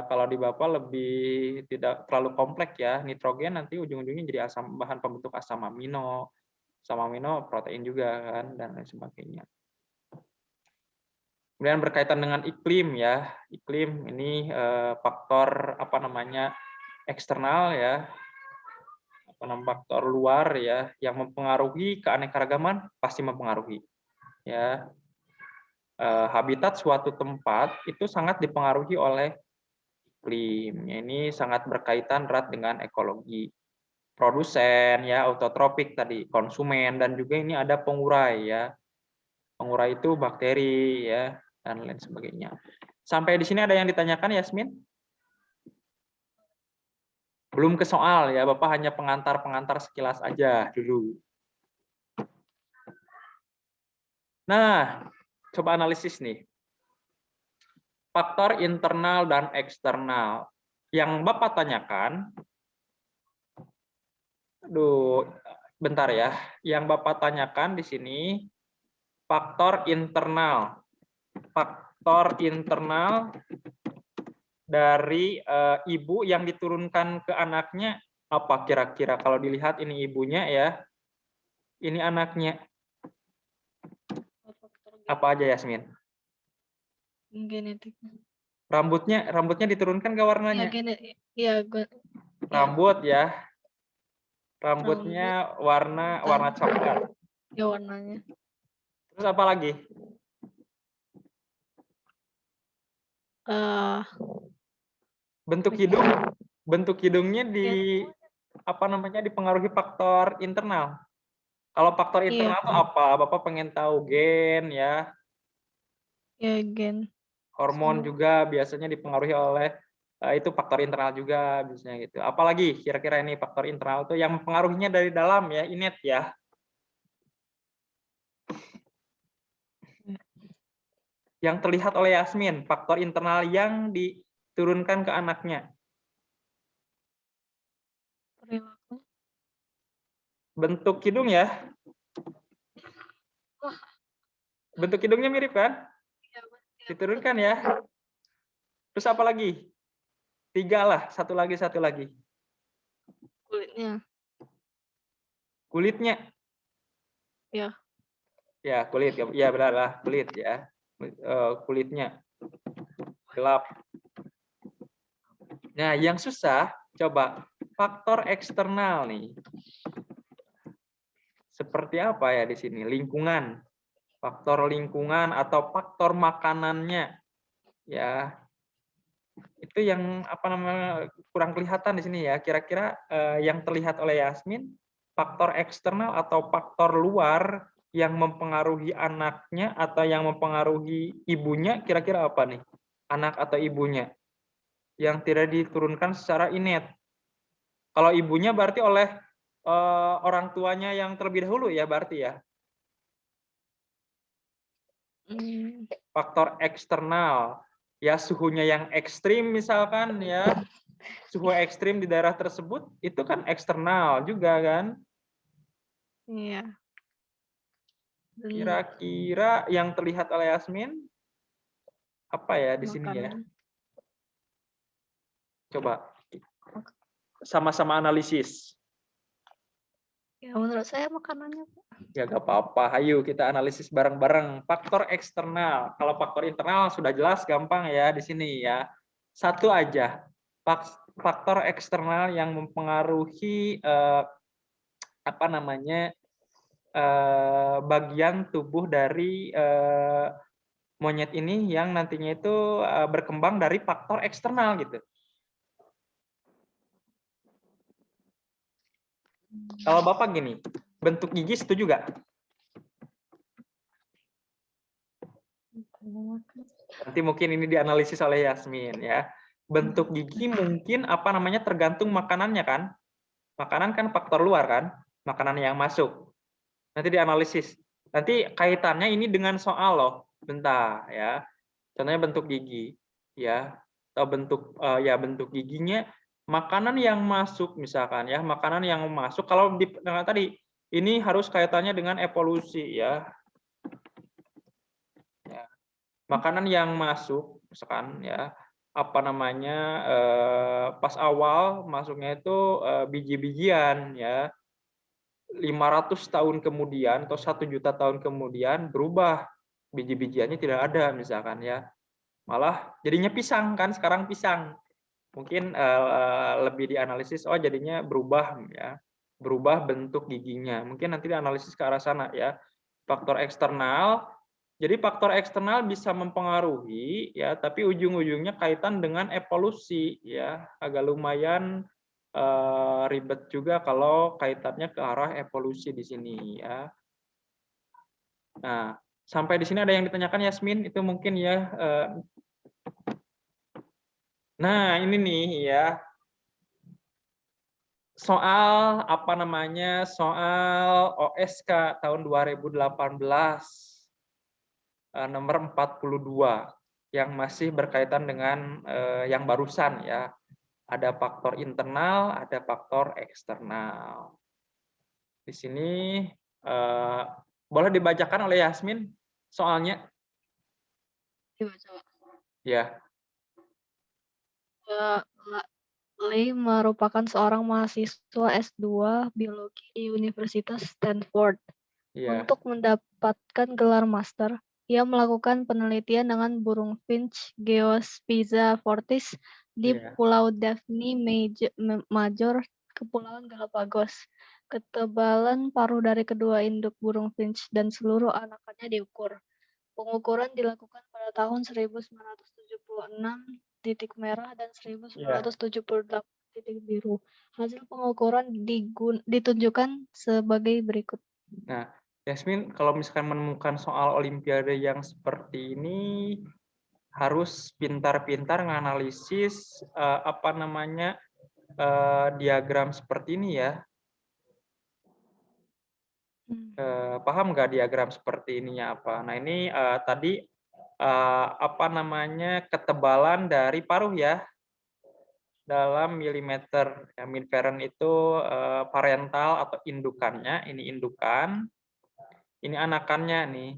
Speaker 1: Kalau di Bapak lebih tidak terlalu kompleks ya. Nitrogen nanti ujung-ujungnya jadi bahan pembentuk asam amino protein juga kan, dan lain sebagainya. Kemudian berkaitan dengan iklim ya. Iklim ini faktor apa namanya eksternal ya, faktor luar ya yang mempengaruhi keanekaragaman, pasti mempengaruhi ya. Habitat suatu tempat itu sangat dipengaruhi oleh iklim. Ini sangat berkaitan erat dengan ekologi. Produsen ya, autotropik tadi, konsumen, dan juga ini ada pengurai ya. Pengurai itu bakteri ya, dan lain sebagainya. Sampai di sini ada yang ditanyakan, Yasmin? Belum ke soal ya, Bapak hanya pengantar-pengantar sekilas aja dulu. Nah, coba analisis nih. Faktor internal dan eksternal. Yang Bapak tanyakan, bentar ya. Yang Bapak tanyakan di sini, faktor internal. Faktor internal dari ibu yang diturunkan ke anaknya, apa kira-kira? Kalau dilihat ini ibunya ya, ini anaknya. Apa aja, Yasmin?
Speaker 2: Genetik.
Speaker 1: Rambutnya diturunkan ke warnanya?
Speaker 2: Ya,
Speaker 1: Rambut ya. Rambutnya warna coklat.
Speaker 2: Ya, warnanya.
Speaker 1: Terus apa lagi?
Speaker 2: Eh,
Speaker 1: Bentuk hidungnya
Speaker 2: ya,
Speaker 1: dipengaruhi faktor internal. Kalau faktor
Speaker 2: iya,
Speaker 1: internal itu apa? Bapak pengen tahu gen ya,
Speaker 2: ya gen.
Speaker 1: hormon
Speaker 2: Sama.
Speaker 1: juga biasanya dipengaruhi oleh itu faktor internal juga biasanya gitu. Apalagi kira-kira ini faktor internal itu yang mempengaruhinya dari dalam ya, innate ya. Yang terlihat oleh Yasmin, faktor internal yang diturunkan ke anaknya.
Speaker 2: Perilaku.
Speaker 1: Bentuk hidung ya.
Speaker 2: Wah,
Speaker 1: Bentuk hidungnya mirip kan?
Speaker 2: iya,
Speaker 1: Diturunkan ya. Terus apa lagi? 3 lah, satu lagi.
Speaker 2: kulitnya.
Speaker 1: Kulitnya.
Speaker 2: Ya,
Speaker 1: Ya, kulit. Ya benar lah, kulit ya. Kulitnya gelap. Nah, yang susah coba faktor eksternal nih. Seperti apa ya di sini? Lingkungan. Faktor lingkungan atau faktor makanannya. Ya, itu yang kurang kelihatan di sini ya. Kira-kira yang terlihat oleh Yasmin faktor eksternal atau faktor luar yang mempengaruhi anaknya atau yang mempengaruhi ibunya, kira-kira apa nih? Anak atau ibunya yang tidak diturunkan secara innate. Kalau ibunya berarti oleh orang tuanya yang terlebih dahulu ya berarti ya. Faktor eksternal ya, suhunya yang ekstrim misalkan ya, suhu ekstrim di daerah tersebut itu kan eksternal juga kan.
Speaker 2: iya.
Speaker 1: Kira-kira yang terlihat oleh Yasmin apa ya di sini ya?
Speaker 2: Makanan.
Speaker 1: Coba sama-sama analisis.
Speaker 2: Ya, menurut saya makanannya.
Speaker 1: Ya gak apa-apa, ayo kita analisis bareng-bareng. Faktor eksternal, kalau faktor internal sudah jelas gampang ya di sini ya. Satu aja, faktor eksternal yang mempengaruhi bagian tubuh dari monyet ini yang nantinya itu berkembang dari faktor eksternal gitu. Kalau Bapak gini, bentuk gigi setuju gak? Nanti mungkin ini dianalisis oleh Yasmin ya. Bentuk gigi mungkin tergantung makanannya kan. Makanan kan faktor luar kan, makanan yang masuk. Nanti dianalisis. Nanti kaitannya ini dengan soal loh. Bentar ya. Contohnya bentuk gigi ya. Atau bentuk giginya makanan yang masuk misalkan ya, makanan yang masuk kalau tadi ini harus kaitannya dengan evolusi ya. Makanan yang masuk misalkan ya pas awal masuknya itu biji-bijian ya, 500 tahun kemudian atau 1 juta tahun kemudian berubah, biji-bijiannya tidak ada misalkan ya, malah jadinya pisang kan, sekarang pisang mungkin lebih dianalisis jadinya berubah ya, berubah bentuk giginya, mungkin nanti dianalisis ke arah sana ya. Faktor eksternal, jadi faktor eksternal bisa mempengaruhi ya, tapi ujung-ujungnya kaitan dengan evolusi ya, agak lumayan ribet juga kalau kaitannya ke arah evolusi di sini ya. Nah, sampai di sini ada yang ditanyakan Yasmin itu mungkin ya. Nah, ini nih ya. Soal soal OSK tahun 2018 nomor 42 yang masih berkaitan dengan yang barusan ya. Ada faktor internal, ada faktor eksternal. Di sini boleh dibacakan oleh Yasmin soalnya.
Speaker 2: Dibaca.
Speaker 1: Ya.
Speaker 2: Lee merupakan seorang mahasiswa S2 biologi di Universitas Stanford.
Speaker 1: Ya.
Speaker 2: Untuk mendapatkan gelar master, ia melakukan penelitian dengan burung finch Geospiza fortis di
Speaker 1: Ya.
Speaker 2: Pulau Daphne Major, Kepulauan Galapagos. Ketebalan paruh dari kedua induk burung finch dan seluruh anakannya diukur. Pengukuran dilakukan pada tahun 1976 titik merah dan
Speaker 1: Iya.
Speaker 2: 1978 titik biru. Hasil pengukuran ditunjukkan sebagai berikut.
Speaker 1: Nah, Yasmin, kalau misalkan menemukan soal Olimpiade yang seperti ini, harus pintar-pintar menganalisis diagram seperti ini ya. Paham nggak diagram seperti ininya apa? Nah, ini tadi ketebalan dari paruh ya dalam milimeter. Ya, miliveren itu parental atau indukannya. Ini indukan, ini anakannya nih.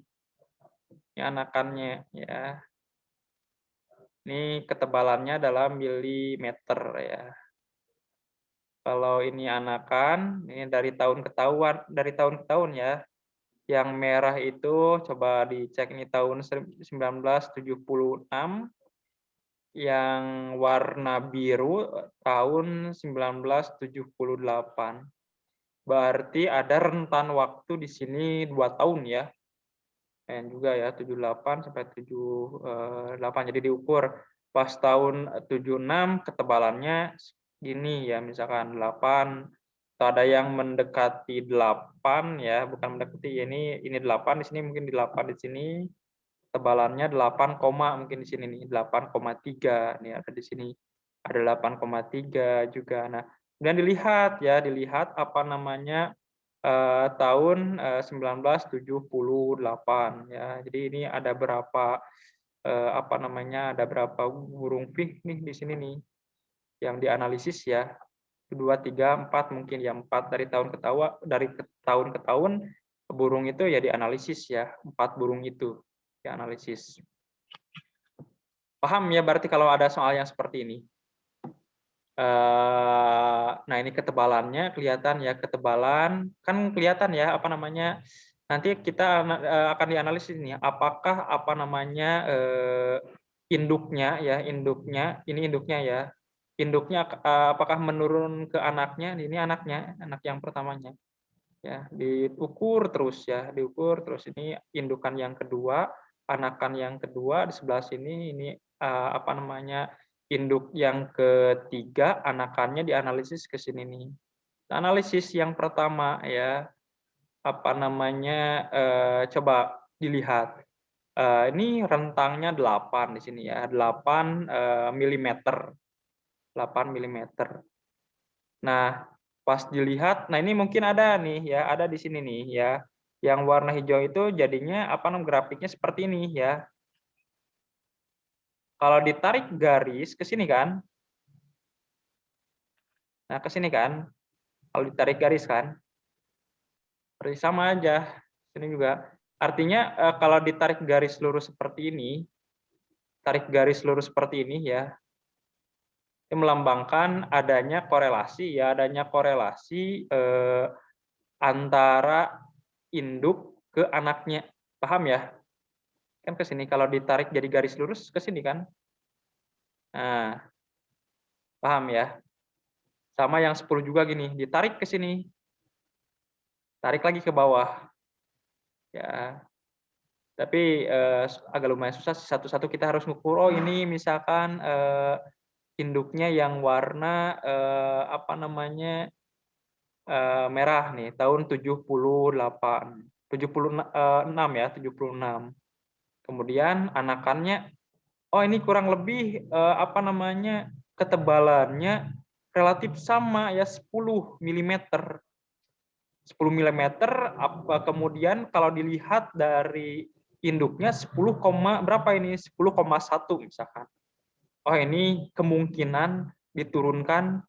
Speaker 1: Ini anakannya ya. Ini ketebalannya dalam milimeter ya. Kalau ini anakan, ini dari tahun ke tahun ya. Yang merah itu coba dicek ini tahun 1976, yang warna biru tahun 1978. Berarti ada rentan waktu di sini 2 tahun ya. Juga ya 78 sampai 78. Jadi diukur pas tahun 76 ketebalannya gini ya, misalkan 8 atau ada yang mendekati 8 ya, bukan mendekati ya, ini 8 di sini, mungkin di 8 di sini tebalannya 8, mungkin di sini nih 8,3 nih, ada di sini ada 8,3 juga. Nah, kemudian dilihat tahun 1978 ya. Jadi ini ada berapa ada berapa burung pik nih di sini nih yang dianalisis ya. 2, 3, 4 mungkin ya, 4 dari tahun ke tahun burung itu ya dianalisis ya, 4 burung itu dianalisis. Paham ya berarti kalau ada soal yang seperti ini. Nah, ini ketebalannya kelihatan ya, ketebalan kan kelihatan ya nanti kita akan dianalisis ini apakah induknya ya, ini induknya ya, induknya apakah menurun ke anaknya, ini anaknya, anak yang pertamanya ya, diukur terus ini indukan yang kedua, anakan yang kedua di sebelah sini, ini induk yang ketiga, anakannya dianalisis ke sini nih. Analisis yang pertama ya, coba dilihat. Ini rentangnya 8 di sini ya, 8 mm. 8 mm. Nah, pas dilihat, nah ini mungkin ada nih ya, ada di sini nih ya. Yang warna hijau itu jadinya grafiknya seperti ini ya. Kalau ditarik garis ke sini kan, nah ke sini kan, kalau ditarik garis kan, berarti sama aja. Sini juga. Artinya kalau ditarik garis lurus seperti ini, tarik garis lurus seperti ini ya, ini melambangkan adanya korelasi ya, antara induk ke anaknya. Paham ya? Kan ke sini kalau ditarik jadi garis lurus ke sini kan. Nah, paham ya? Sama yang 10 juga gini, ditarik ke sini. Tarik lagi ke bawah. Ya. Tapi agak lumayan susah, satu-satu kita harus ngukur. Oh, ini misalkan induknya yang warna merah nih, tahun 78. 76 ya, 76. Kemudian anakannya, oh ini kurang lebih ketebalannya relatif sama ya, 10 mm. 10 mm, kemudian kalau dilihat dari induknya 10, berapa ini? 10,1 misalkan. Oh ini kemungkinan diturunkan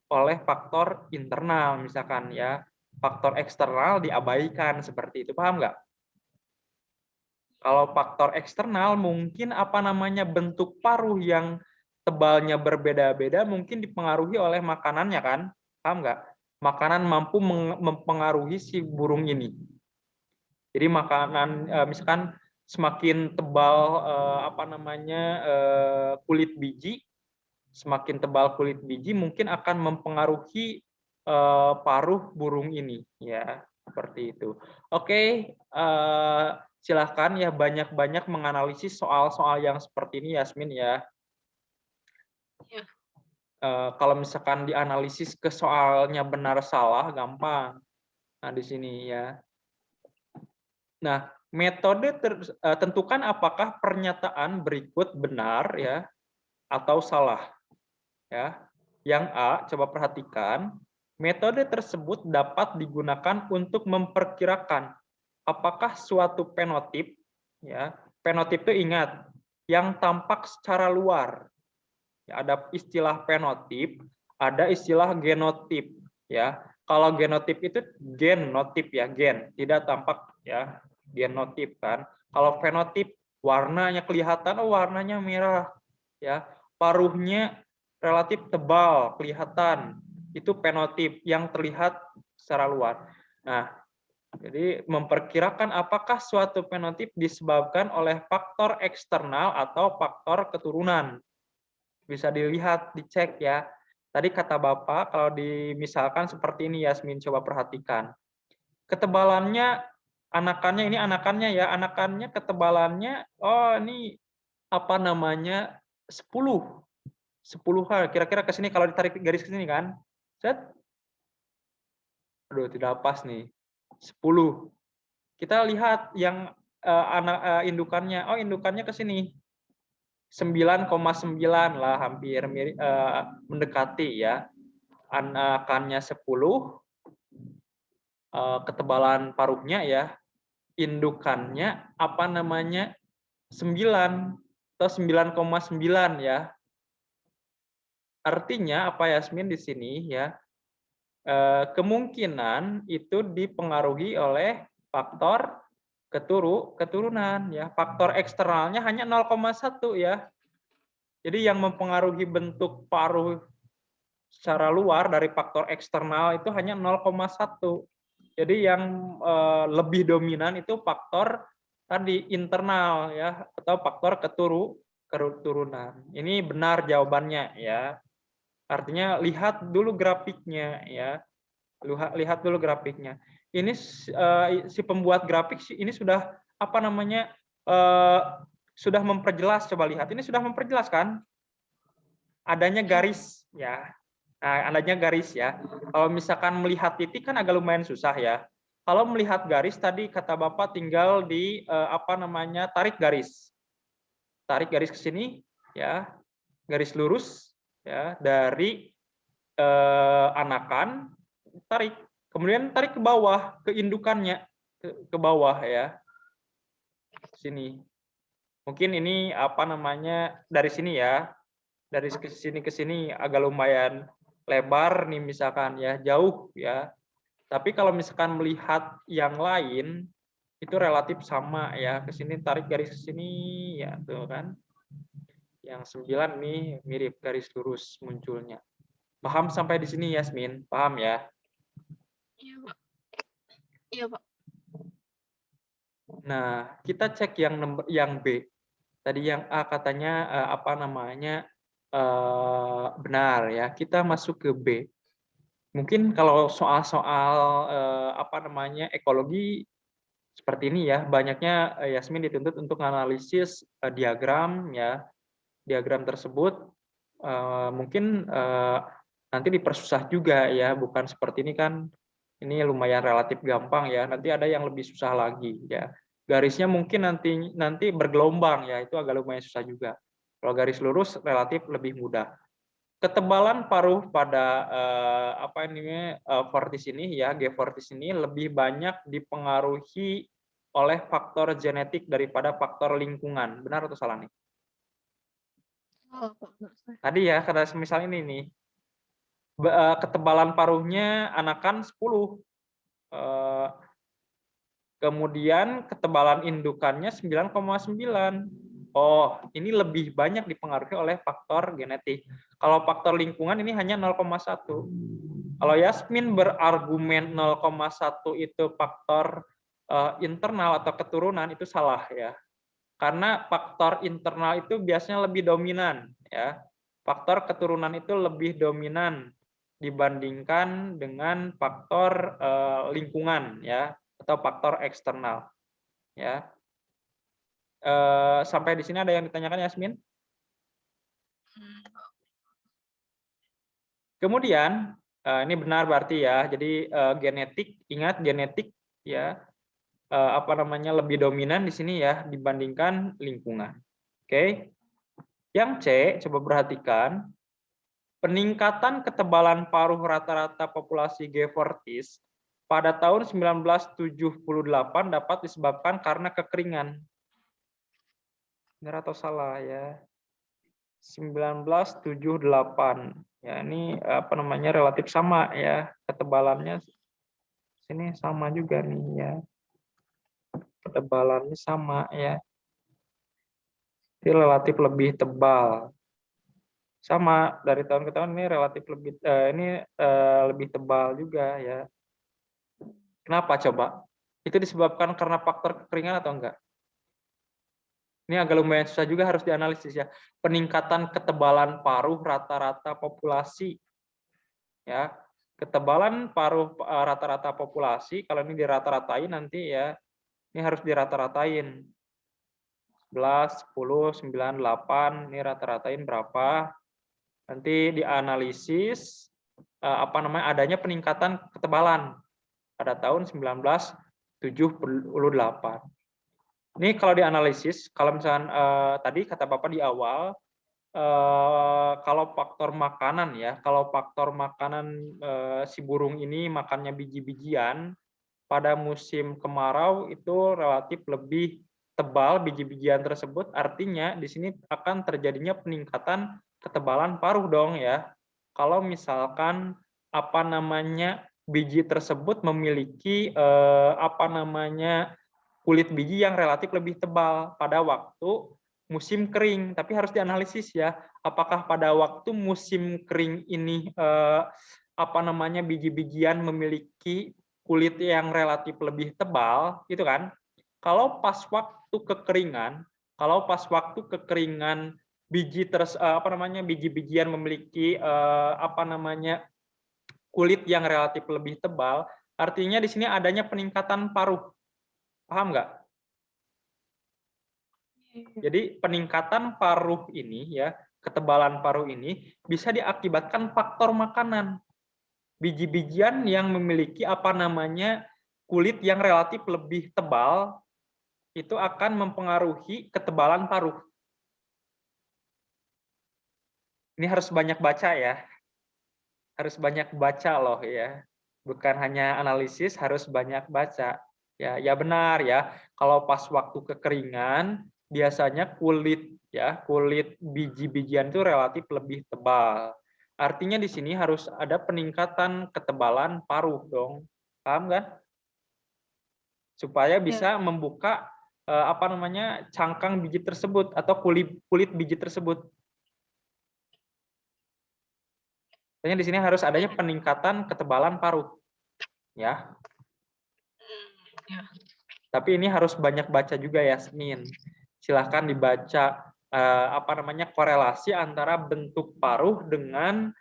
Speaker 1: oleh faktor internal misalkan ya. Faktor eksternal diabaikan seperti itu. Paham nggak? Kalau faktor eksternal mungkin bentuk paruh yang tebalnya berbeda-beda mungkin dipengaruhi oleh makanannya kan? Paham nggak? Makanan mampu mempengaruhi si burung ini. Jadi makanan misalkan semakin tebal kulit biji, semakin tebal kulit biji mungkin akan mempengaruhi paruh burung ini ya, seperti itu. Oke, silahkan ya banyak-banyak menganalisis soal-soal yang seperti ini Yasmin ya.
Speaker 2: Iya.
Speaker 1: Kalau misalkan dianalisis ke soalnya benar salah gampang. Nah, di sini ya. Nah, metode tentukan apakah pernyataan berikut benar ya atau salah ya. Yang A, coba perhatikan, metode tersebut dapat digunakan untuk memperkirakan apakah suatu fenotip ya. Fenotip itu ingat yang tampak secara luar. Ya, ada istilah fenotip, ada istilah genotip ya. Kalau genotip itu genotip ya, gen, tidak tampak ya, genotip kan. Kalau fenotip warnanya kelihatan, oh warnanya merah ya. Paruhnya relatif tebal, kelihatan. Itu fenotip yang terlihat secara luar. Nah, jadi memperkirakan apakah suatu fenotip disebabkan oleh faktor eksternal atau faktor keturunan. Bisa dilihat, dicek ya. Tadi kata Bapak, kalau dimisalkan seperti ini Yasmin, coba perhatikan. Ketebalannya, anakannya ya, anakannya ketebalannya, oh ini apa namanya, 10. 10 kira-kira ke sini kalau ditarik garis ke sini kan. Set. Aduh, tidak pas nih. 10. Kita lihat yang indukannya. Oh, indukannya ke sini. 9,9 lah, hampir mirip, mendekati ya. Anakannya 10, ketebalan paruhnya ya, indukannya apa namanya 9 atau 9,9 ya. Artinya apa Yasmin di sini ya, kemungkinan itu dipengaruhi oleh faktor keturunan ya. Faktor eksternalnya hanya 0,1 ya. Jadi yang mempengaruhi bentuk paruh secara luar dari faktor eksternal itu hanya 0,1. Jadi yang lebih dominan itu faktor tadi internal ya, atau faktor keturunan. Ini benar jawabannya ya. Artinya lihat dulu grafiknya ya. Lihat dulu grafiknya. Ini si pembuat grafik ini sudah apa namanya, sudah memperjelas, coba lihat. Ini sudah memperjelas kan? Adanya garis ya. Nah, adanya garis ya. Kalau misalkan melihat titik kan agak lumayan susah ya. Kalau melihat garis tadi kata Bapak tinggal di apa namanya, tarik garis. Tarik garis ke sini ya. Garis lurus ya dari anakan, tarik. Kemudian tarik ke bawah, ke indukannya, ke bawah ya. Sini. Mungkin ini apa namanya, dari sini ya. Dari sini ke sini agak lumayan lebar nih misalkan ya, jauh ya. Tapi kalau misalkan melihat yang lain itu relatif sama ya. Ke sini tarik garis ke sini ya, tuh kan. Yang 9 nih mirip garis lurus munculnya. Paham sampai di sini Yasmin? Paham ya?
Speaker 2: Iya, Pak. Iya, Pak.
Speaker 1: Nah, kita cek yang B. Tadi yang A katanya apa namanya, benar ya. Kita masuk ke B. Mungkin kalau soal-soal apa namanya, ekologi seperti ini ya, banyaknya Yasmin dituntut untuk analisis diagram ya. Diagram tersebut mungkin nanti dipersusah juga ya, bukan seperti ini kan. Ini lumayan relatif gampang ya. Nanti ada yang lebih susah lagi ya. Garisnya mungkin nanti bergelombang ya, itu agak lumayan susah juga. Kalau garis lurus relatif lebih mudah. Ketebalan paruh pada apa ini vortis ini ya, G-vortis ini lebih banyak dipengaruhi oleh faktor genetik daripada faktor lingkungan. Benar atau salah nih?
Speaker 2: Oh, Pak. Enggak saya.
Speaker 1: Tadi ya, kata misal ini nih, ketebalan paruhnya anakan 10. Kemudian ketebalan indukannya 9,9. Oh, ini lebih banyak dipengaruhi oleh faktor genetik. Kalau faktor lingkungan ini hanya 0,1. Kalau Yasmin berargumen 0,1 itu faktor internal atau keturunan, itu salah ya. Karena faktor internal itu biasanya lebih dominan ya. Faktor keturunan itu lebih dominan dibandingkan dengan faktor lingkungan ya, atau faktor eksternal ya. Sampai di sini ada yang ditanyakan Yasmin? Kemudian ini benar berarti ya. Jadi genetik, ingat genetik ya apa namanya lebih dominan di sini ya dibandingkan lingkungan. Oke. Yang C, coba perhatikan peningkatan ketebalan paruh rata-rata populasi G. fortis pada tahun 1978 dapat disebabkan karena kekeringan. Benar atau salah ya? 1978. Ya, ini apa namanya relatif sama ya. Ketebalannya sini sama juga nih ya. Ketebalannya sama ya. Ini relatif lebih tebal. Sama dari tahun ke tahun ini relatif lebih lebih tebal juga ya. Kenapa coba? Itu disebabkan karena faktor kekeringan atau enggak? Ini agak lumayan susah juga harus dianalisis ya. Peningkatan ketebalan paruh rata-rata populasi. Ya. Ketebalan paruh rata-rata populasi, kalau ini dirata-ratain nanti ya, ini harus dirata-ratain. 11, 10, 9, 8, ini rata-ratain berapa? Nanti dianalisis apa namanya adanya peningkatan ketebalan pada tahun 1978. Ini kalau dianalisis, kalau misalnya tadi kata Bapak di awal, kalau faktor makanan ya, kalau faktor makanan si burung ini makannya biji-bijian, pada musim kemarau itu relatif lebih tebal biji-bijian tersebut, artinya di sini akan terjadinya peningkatan ketebalan paruh dong ya. Kalau misalkan apa namanya biji tersebut memiliki apa namanya kulit biji yang relatif lebih tebal pada waktu musim kering, tapi harus dianalisis ya, apakah pada waktu musim kering ini apa namanya biji-bijian memiliki kulit yang relatif lebih tebal, gitu kan? Kalau pas waktu kekeringan, apa namanya biji-bijian memiliki apa namanya kulit yang relatif lebih tebal, artinya di sini adanya peningkatan paruh. Paham nggak? Jadi peningkatan paruh ini ya, ketebalan paruh ini bisa diakibatkan faktor makanan. Biji-bijian yang memiliki apa namanya kulit yang relatif lebih tebal itu akan mempengaruhi ketebalan paruh. Ini harus banyak baca ya. Harus banyak baca loh ya. Bukan hanya analisis, harus banyak baca. Ya, ya benar ya. Kalau pas waktu kekeringan, biasanya kulit biji-bijian itu relatif lebih tebal. Artinya di sini harus ada peningkatan ketebalan paruh dong. Paham kan? Supaya bisa membuka apa namanya cangkang biji tersebut atau kulit biji tersebut. Makanya di sini harus adanya peningkatan ketebalan paruh. Ya. Tapi ini harus banyak baca juga Yasmin. Silahkan dibaca apa namanya korelasi antara bentuk paruh dengan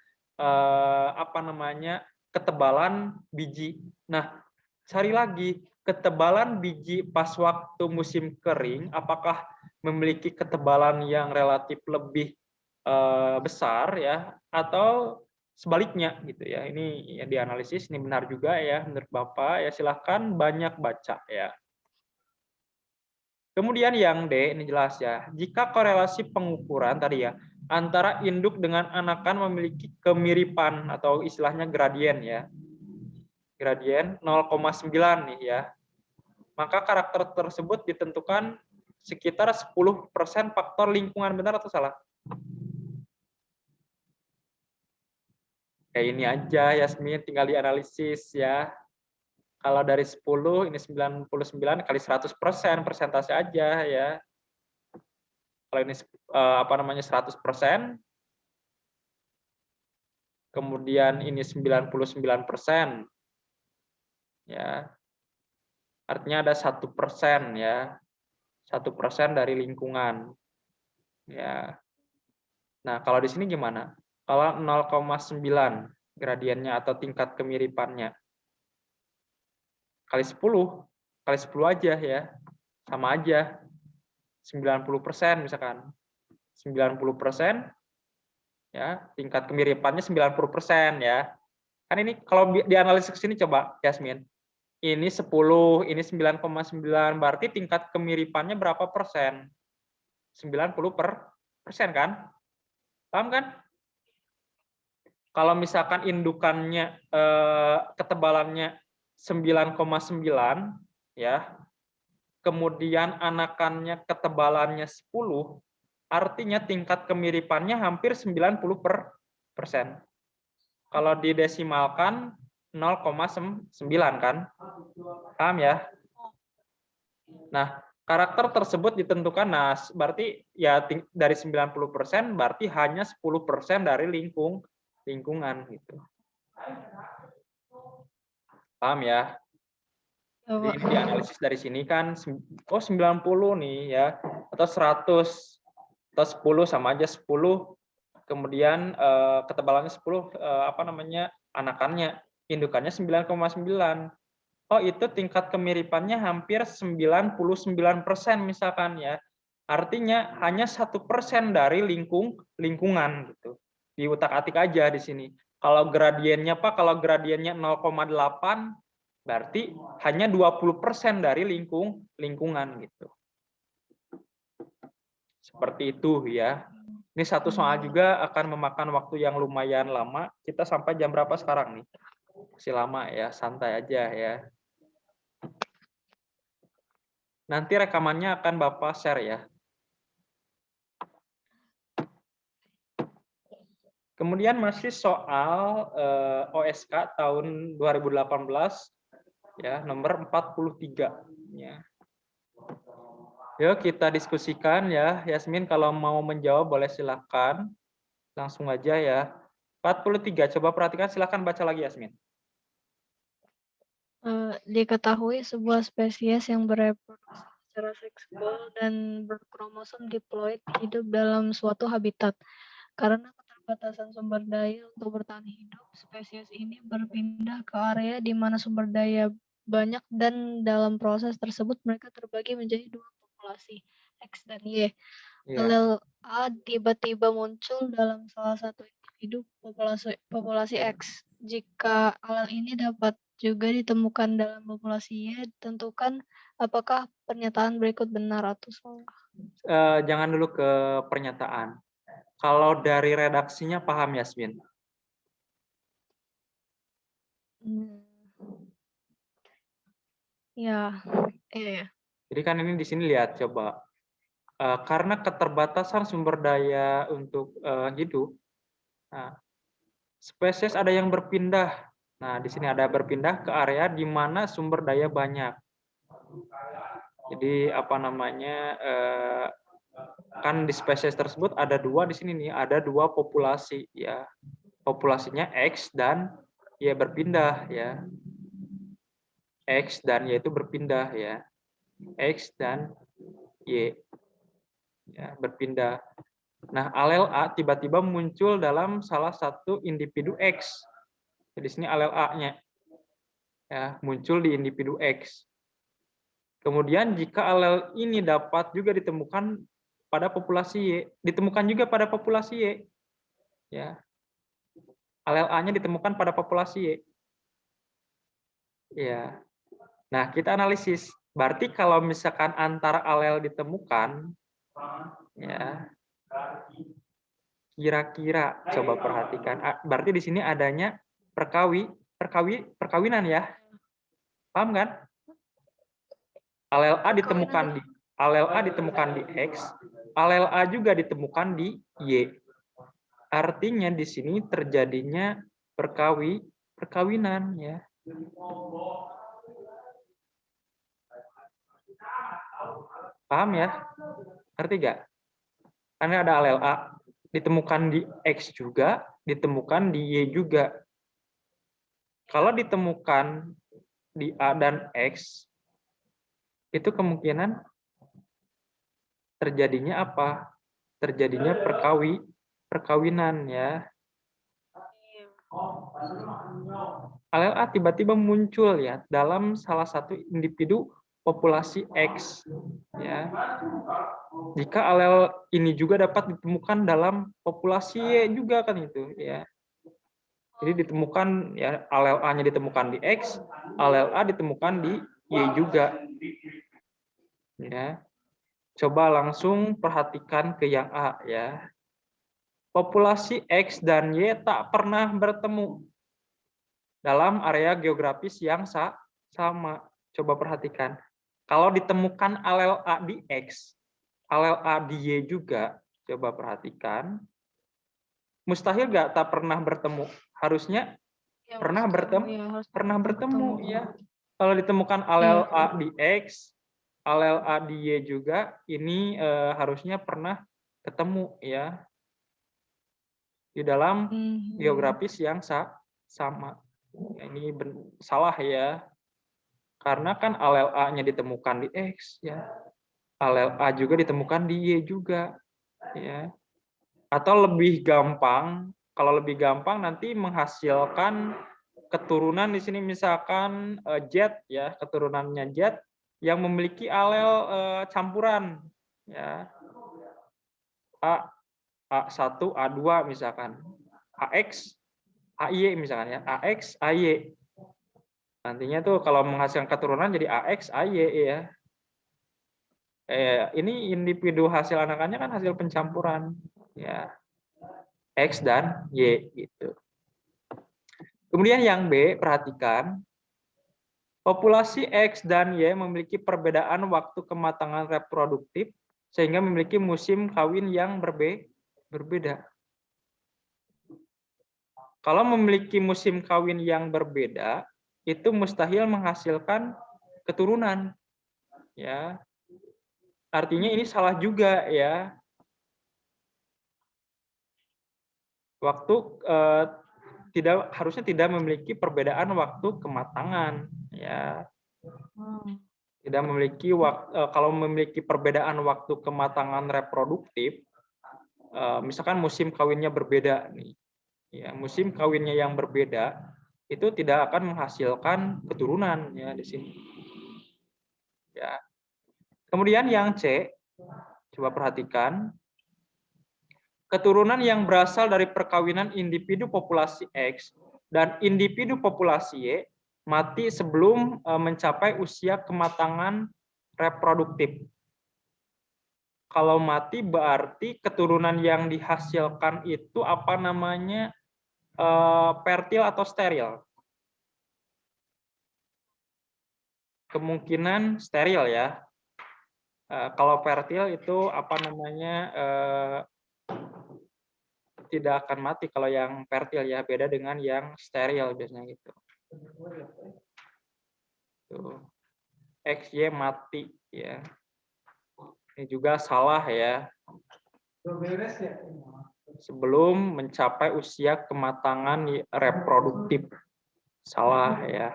Speaker 1: apa namanya ketebalan biji. Nah, cari lagi ketebalan biji pas waktu musim kering, apakah memiliki ketebalan yang relatif lebih besar ya, atau sebaliknya gitu ya. Ini ya dianalisis, ini benar juga ya menurut Bapak ya. Silahkan banyak baca ya. Kemudian yang D, ini jelas ya, jika korelasi pengukuran tadi ya, antara induk dengan anakan memiliki kemiripan atau istilahnya gradien ya, gradien 0,9 nih ya, maka karakter tersebut ditentukan sekitar 10% faktor lingkungan, benar atau salah? Kayak ini aja Yasmin, tinggal dianalisis ya. Kalau dari 10, ini 99 kali 100%, persentase aja ya. Kalau ini apa namanya 100%, kemudian ini 99%, ya. Artinya ada 1% ya. 1% dari lingkungan. Ya. Nah, kalau di sini gimana? Kalau 0,9 gradiennya atau tingkat kemiripannya. Kali 10 aja ya. Sama aja. 90% misalkan. 90% Ya, tingkat kemiripannya 90% ya. Kan ini kalau dianalisis ke sini coba Yasmin. Ini 10, ini 9,9, berarti tingkat kemiripannya berapa persen? 90% kan? Paham kan? Kalau misalkan indukannya ketebalannya 9,9 ya, kemudian anakannya ketebalannya 10, artinya tingkat kemiripannya hampir 90%. Kalau didesimalkan 0,9 kan? Paham ya? Nah, karakter tersebut ditentukan, nah berarti ya dari 90% berarti hanya 10% dari lingkungan gitu. Paham ya? Jadi ini dianalisis dari sini kan, oh 90 nih ya, atau 100, atau 10 sama aja 10, kemudian ketebalannya 10, apa namanya, anakannya, indukannya 9,9. Oh itu tingkat kemiripannya hampir 99% misalkan ya. Artinya hanya 1% dari lingkungan gitu. Diutak-atik aja di sini. Kalau gradiennya Pak, kalau gradiennya 0,8 berarti hanya 20% dari lingkungan gitu. Seperti itu ya. Ini satu soal juga akan memakan waktu yang lumayan lama. Kita sampai jam berapa sekarang nih? Masih lama ya, santai aja ya. Nanti rekamannya akan Bapak share ya. Kemudian masih soal OSK tahun 2018 ya, nomor 43 ya. Yuk kita diskusikan ya. Yasmin kalau mau menjawab boleh silakan. Langsung aja ya. 43 coba perhatikan, silakan baca lagi Yasmin.
Speaker 2: Diketahui sebuah spesies yang bereproduksi secara seksual dan berkromosom diploid hidup dalam suatu habitat. Karena keterbatasan sumber daya untuk bertahan hidup, spesies ini berpindah ke area di mana sumber daya banyak dan dalam proses tersebut mereka terbagi menjadi dua populasi, X dan Y.
Speaker 1: Ya.
Speaker 2: Alel A tiba-tiba muncul dalam salah satu individu populasi X. Jika alel ini dapat juga ditemukan dalam populasi Y, tentukan apakah pernyataan berikut benar atau salah.
Speaker 1: Jangan dulu ke pernyataan. Kalau dari redaksinya paham Yasmin?
Speaker 2: Ya, iya.
Speaker 1: Jadi kan ini di sini lihat coba. Karena keterbatasan sumber daya untuk hidup, nah, spesies ada yang berpindah. Nah, di sini ada berpindah ke area di mana sumber daya banyak. Jadi apa namanya? Kan di spesies tersebut ada dua di sini nih, ada dua populasi ya. Populasinya X dan Y berpindah ya. X dan Y itu berpindah ya. X dan Y ya, berpindah. Nah, alel A tiba-tiba muncul dalam salah satu individu X. Jadi sini alel A-nya ya, muncul di individu X. Kemudian jika alel ini dapat juga ditemukan pada populasi Y, ditemukan juga pada populasi Y. Ya. Alel A-nya ditemukan pada populasi Y. Ya. Nah, kita analisis. Berarti kalau misalkan antara alel ditemukan, ya, kira-kira coba perhatikan. Berarti di sini adanya perkawinan ya. Paham kan? Alel A ditemukan di X, alel A juga ditemukan di Y. Artinya di sini terjadinya perkawinan ya. Paham ya? Ngerti gak? Karena ada alel A ditemukan di X juga, ditemukan di Y juga. Kalau ditemukan di A dan X, itu kemungkinan terjadinya apa? Terjadinya perkawinan ya. Alel A tiba-tiba muncul ya dalam salah satu individu populasi X, ya. Jika alel ini juga dapat ditemukan dalam populasi Y juga kan itu, ya. Jadi ditemukan ya alel A-nya ditemukan di X, alel A ditemukan di Y juga. Ya. Coba langsung perhatikan ke yang A ya. Populasi X dan Y tak pernah bertemu dalam area geografis yang sama. Coba perhatikan. Kalau ditemukan alel A di X, alel A di Y juga, coba perhatikan. Mustahil nggak tak pernah bertemu? Harusnya
Speaker 2: Ya,
Speaker 1: pernah
Speaker 2: mustahil,
Speaker 1: bertemu,
Speaker 2: ya, harus
Speaker 1: pernah bertemu
Speaker 2: bertemu.
Speaker 1: ya. Kalau ditemukan alel A di X, alel A di Y juga, ini harusnya pernah ketemu ya di dalam geografis yang sama. Ini salah ya, karena kan alel A-nya ditemukan di X ya, alel A juga ditemukan di Y juga ya. Atau lebih gampang, kalau lebih gampang nanti menghasilkan keturunan di sini misalkan Z ya, keturunannya Z yang memiliki alel campuran ya. A1, A2 misalkan. AX, AY misalkan ya. AX, AY. Nantinya tuh kalau menghasilkan keturunan jadi AX, AY ya. Ini individu hasil anakannya kan hasil pencampuran ya. X dan Y gitu. Kemudian yang B, perhatikan. Populasi X dan Y memiliki perbedaan waktu kematangan reproduktif sehingga memiliki musim kawin yang berbeda. Kalau memiliki musim kawin yang berbeda, itu mustahil menghasilkan keturunan. Ya. Artinya ini salah juga ya. Waktu harusnya tidak memiliki perbedaan waktu kematangan ya. Tidak memiliki kalau memiliki perbedaan waktu kematangan reproduktif, misalkan musim kawinnya berbeda nih. Ya, musim kawinnya yang berbeda itu tidak akan menghasilkan keturunan ya di sini. Ya. Kemudian yang C, coba perhatikan. Keturunan yang berasal dari perkawinan individu populasi X dan individu populasi Y mati sebelum mencapai usia kematangan reproduktif. Kalau mati berarti keturunan yang dihasilkan itu apa namanya, fertil atau steril? Kemungkinan steril ya. Kalau fertil itu apa namanya, tidak akan mati kalau yang fertil ya, beda dengan yang steril biasanya gitu. Tuh. XY mati ya. Ini juga salah ya. Sebelum mencapai usia kematangan reproduktif. Salah ya.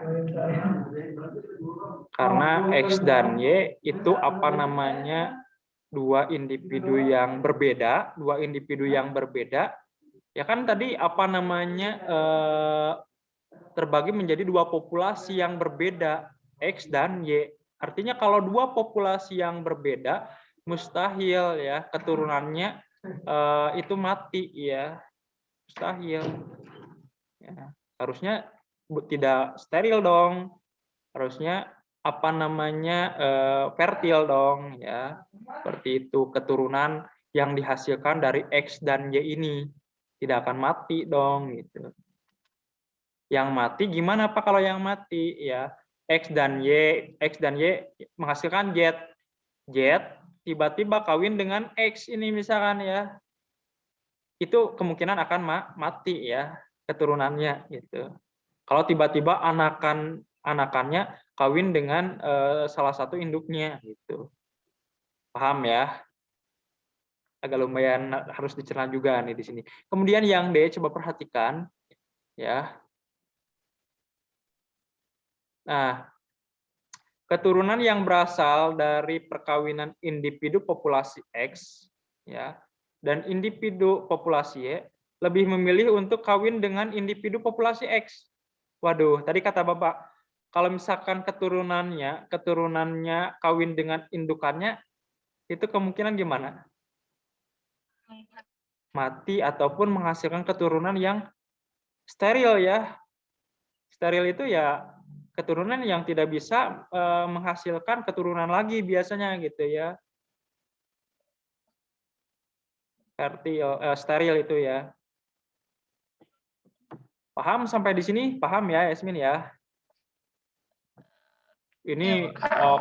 Speaker 1: Karena X dan Y itu apa namanya, dua individu yang berbeda, ya kan tadi apa namanya, terbagi menjadi dua populasi yang berbeda, X dan Y. Artinya kalau dua populasi yang berbeda, mustahil ya keturunannya itu mati ya, mustahil. Ya, harusnya tidak steril dong, harusnya apa namanya, fertil dong ya, seperti itu. Keturunan yang dihasilkan dari X dan Y ini tidak akan mati dong gitu. Yang mati gimana Pak kalau yang mati ya? X dan Y menghasilkan Z. Z tiba-tiba kawin dengan X ini misalkan ya. Itu kemungkinan akan mati ya keturunannya gitu. Kalau tiba-tiba anakannya kawin dengan salah satu induknya gitu. Paham ya? Agak lumayan harus dicerna juga nih di sini. Kemudian yang D, coba perhatikan ya. Nah, keturunan yang berasal dari perkawinan individu populasi X ya dan individu populasi Y lebih memilih untuk kawin dengan individu populasi X. Waduh, tadi kata Bapak, kalau misalkan keturunannya kawin dengan indukannya, itu kemungkinan gimana? Mati ataupun menghasilkan keturunan yang steril ya. Steril itu ya keturunan yang tidak bisa menghasilkan keturunan lagi biasanya gitu ya. Steril itu ya. Paham sampai di sini? Paham ya, Yasmin ya? Ini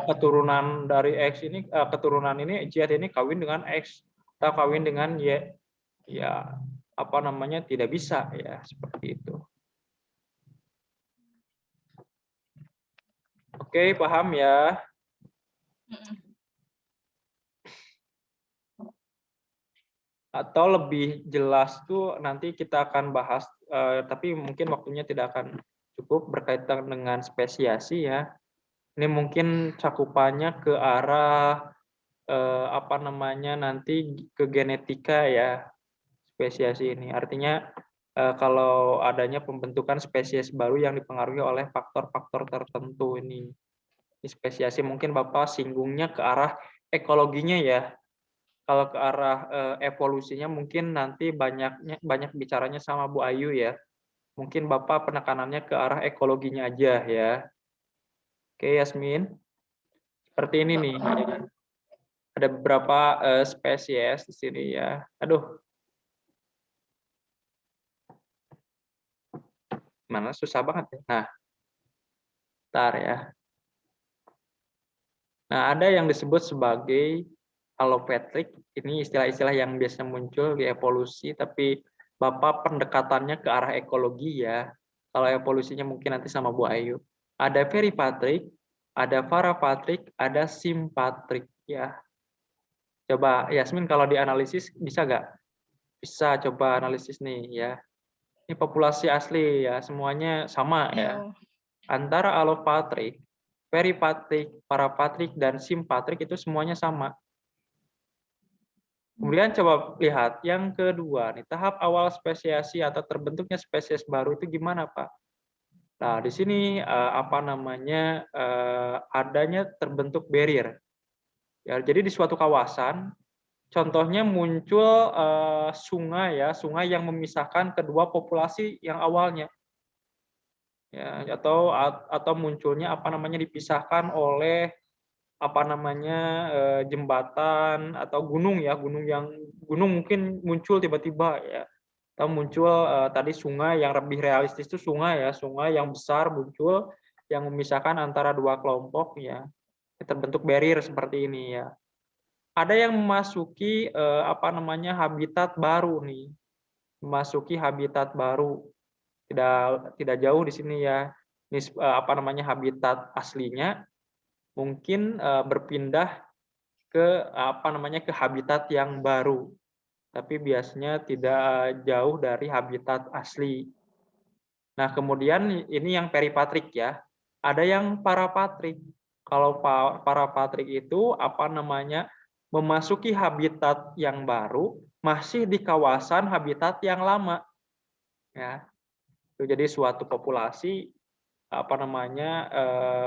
Speaker 1: keturunan dari X ini, keturunan ini Z ini kawin dengan X atau kawin dengan Y, ya apa namanya tidak bisa ya seperti itu. Oke, paham ya? Atau lebih jelas tuh nanti kita akan bahas, tapi mungkin waktunya tidak akan cukup berkaitan dengan spesiasi ya. Ini mungkin cakupannya ke arah apa namanya nanti ke genetika ya spesiasi ini. Artinya kalau adanya pembentukan spesies baru yang dipengaruhi oleh faktor-faktor tertentu ini. Spesiasi mungkin Bapak singgungnya ke arah ekologinya ya. Kalau ke arah evolusinya mungkin nanti banyak bicaranya sama Bu Ayu ya. Mungkin Bapak penekanannya ke arah ekologinya aja ya. Oke, Yasmin. Seperti ini nih. Ada beberapa spesies di sini ya. Aduh. Mana susah banget ya. Nah, bentar ya. Nah, ada yang disebut sebagai allopathic. Ini istilah-istilah yang biasa muncul di evolusi, tapi Bapak pendekatannya ke arah ekologi ya. Kalau evolusinya mungkin nanti sama Bu Ayu. Ada peripatric, ada parapatric, ada simpatric ya. Coba Yasmin kalau dianalisis bisa nggak? Bisa coba analisis nih ya. Ini populasi asli ya, semuanya sama ya. Antara allopathic, peripatric, parapatric, dan simpatric itu semuanya sama. Kemudian coba lihat yang kedua nih, tahap awal spesiasi atau terbentuknya spesies baru itu gimana, Pak? Nah, di sini apa namanya adanya terbentuk barrier. Ya, jadi di suatu kawasan, contohnya muncul sungai ya, sungai yang memisahkan kedua populasi yang awalnya. Ya, atau munculnya apa namanya dipisahkan oleh apa namanya jembatan atau gunung ya, gunung mungkin muncul tiba-tiba ya, atau muncul tadi sungai yang lebih realistis itu sungai ya, sungai yang besar muncul yang memisahkan antara dua kelompok ya, terbentuk barrier seperti ini ya. Ada yang memasuki apa namanya habitat baru nih, memasuki habitat baru, tidak jauh di sini ya, ini apa namanya habitat aslinya mungkin berpindah ke apa namanya ke habitat yang baru, tapi biasanya tidak jauh dari habitat asli. Nah, kemudian ini yang peripatrik ya. Ada yang parapatrik. Kalau parapatrik itu apa namanya memasuki habitat yang baru masih di kawasan habitat yang lama. Ya. Jadi suatu populasi apa namanya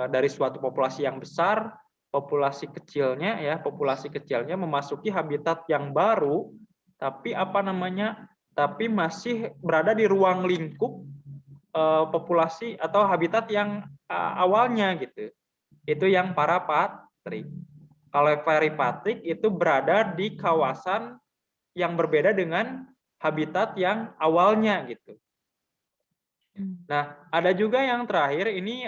Speaker 1: dari suatu populasi yang besar, populasi kecilnya memasuki habitat yang baru, tapi apa namanya tapi masih berada di ruang lingkup populasi atau habitat yang awalnya gitu. Itu yang parapatrik. Kalau peripatrik itu berada di kawasan yang berbeda dengan habitat yang awalnya gitu. Nah, ada juga yang terakhir ini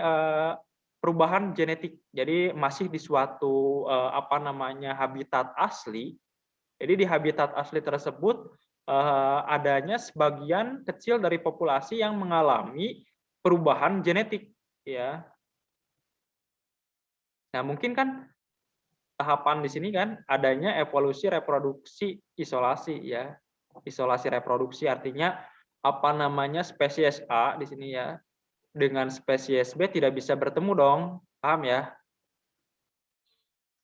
Speaker 1: perubahan genetik. Jadi masih di suatu apa namanya habitat asli. Jadi di habitat asli tersebut adanya sebagian kecil dari populasi yang mengalami perubahan genetik ya. Nah, mungkin kan tahapan di sini kan adanya evolusi reproduksi isolasi ya. Isolasi reproduksi artinya apa namanya spesies A di sini ya dengan spesies B tidak bisa bertemu dong, paham ya?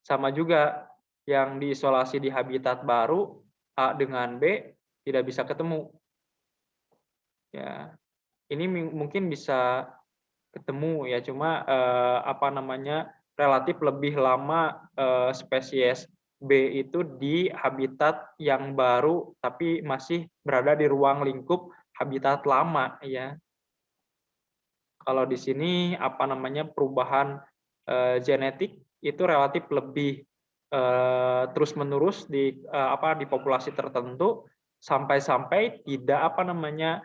Speaker 1: Sama juga yang diisolasi di habitat baru A dengan B tidak bisa ketemu. Ya, ini mungkin bisa ketemu ya, cuma apa namanya relatif lebih lama spesies B itu di habitat yang baru tapi masih berada di ruang lingkup habitat lama ya. Kalau di sini apa namanya perubahan genetik itu relatif lebih terus-menerus di di populasi tertentu sampai-sampai tidak apa namanya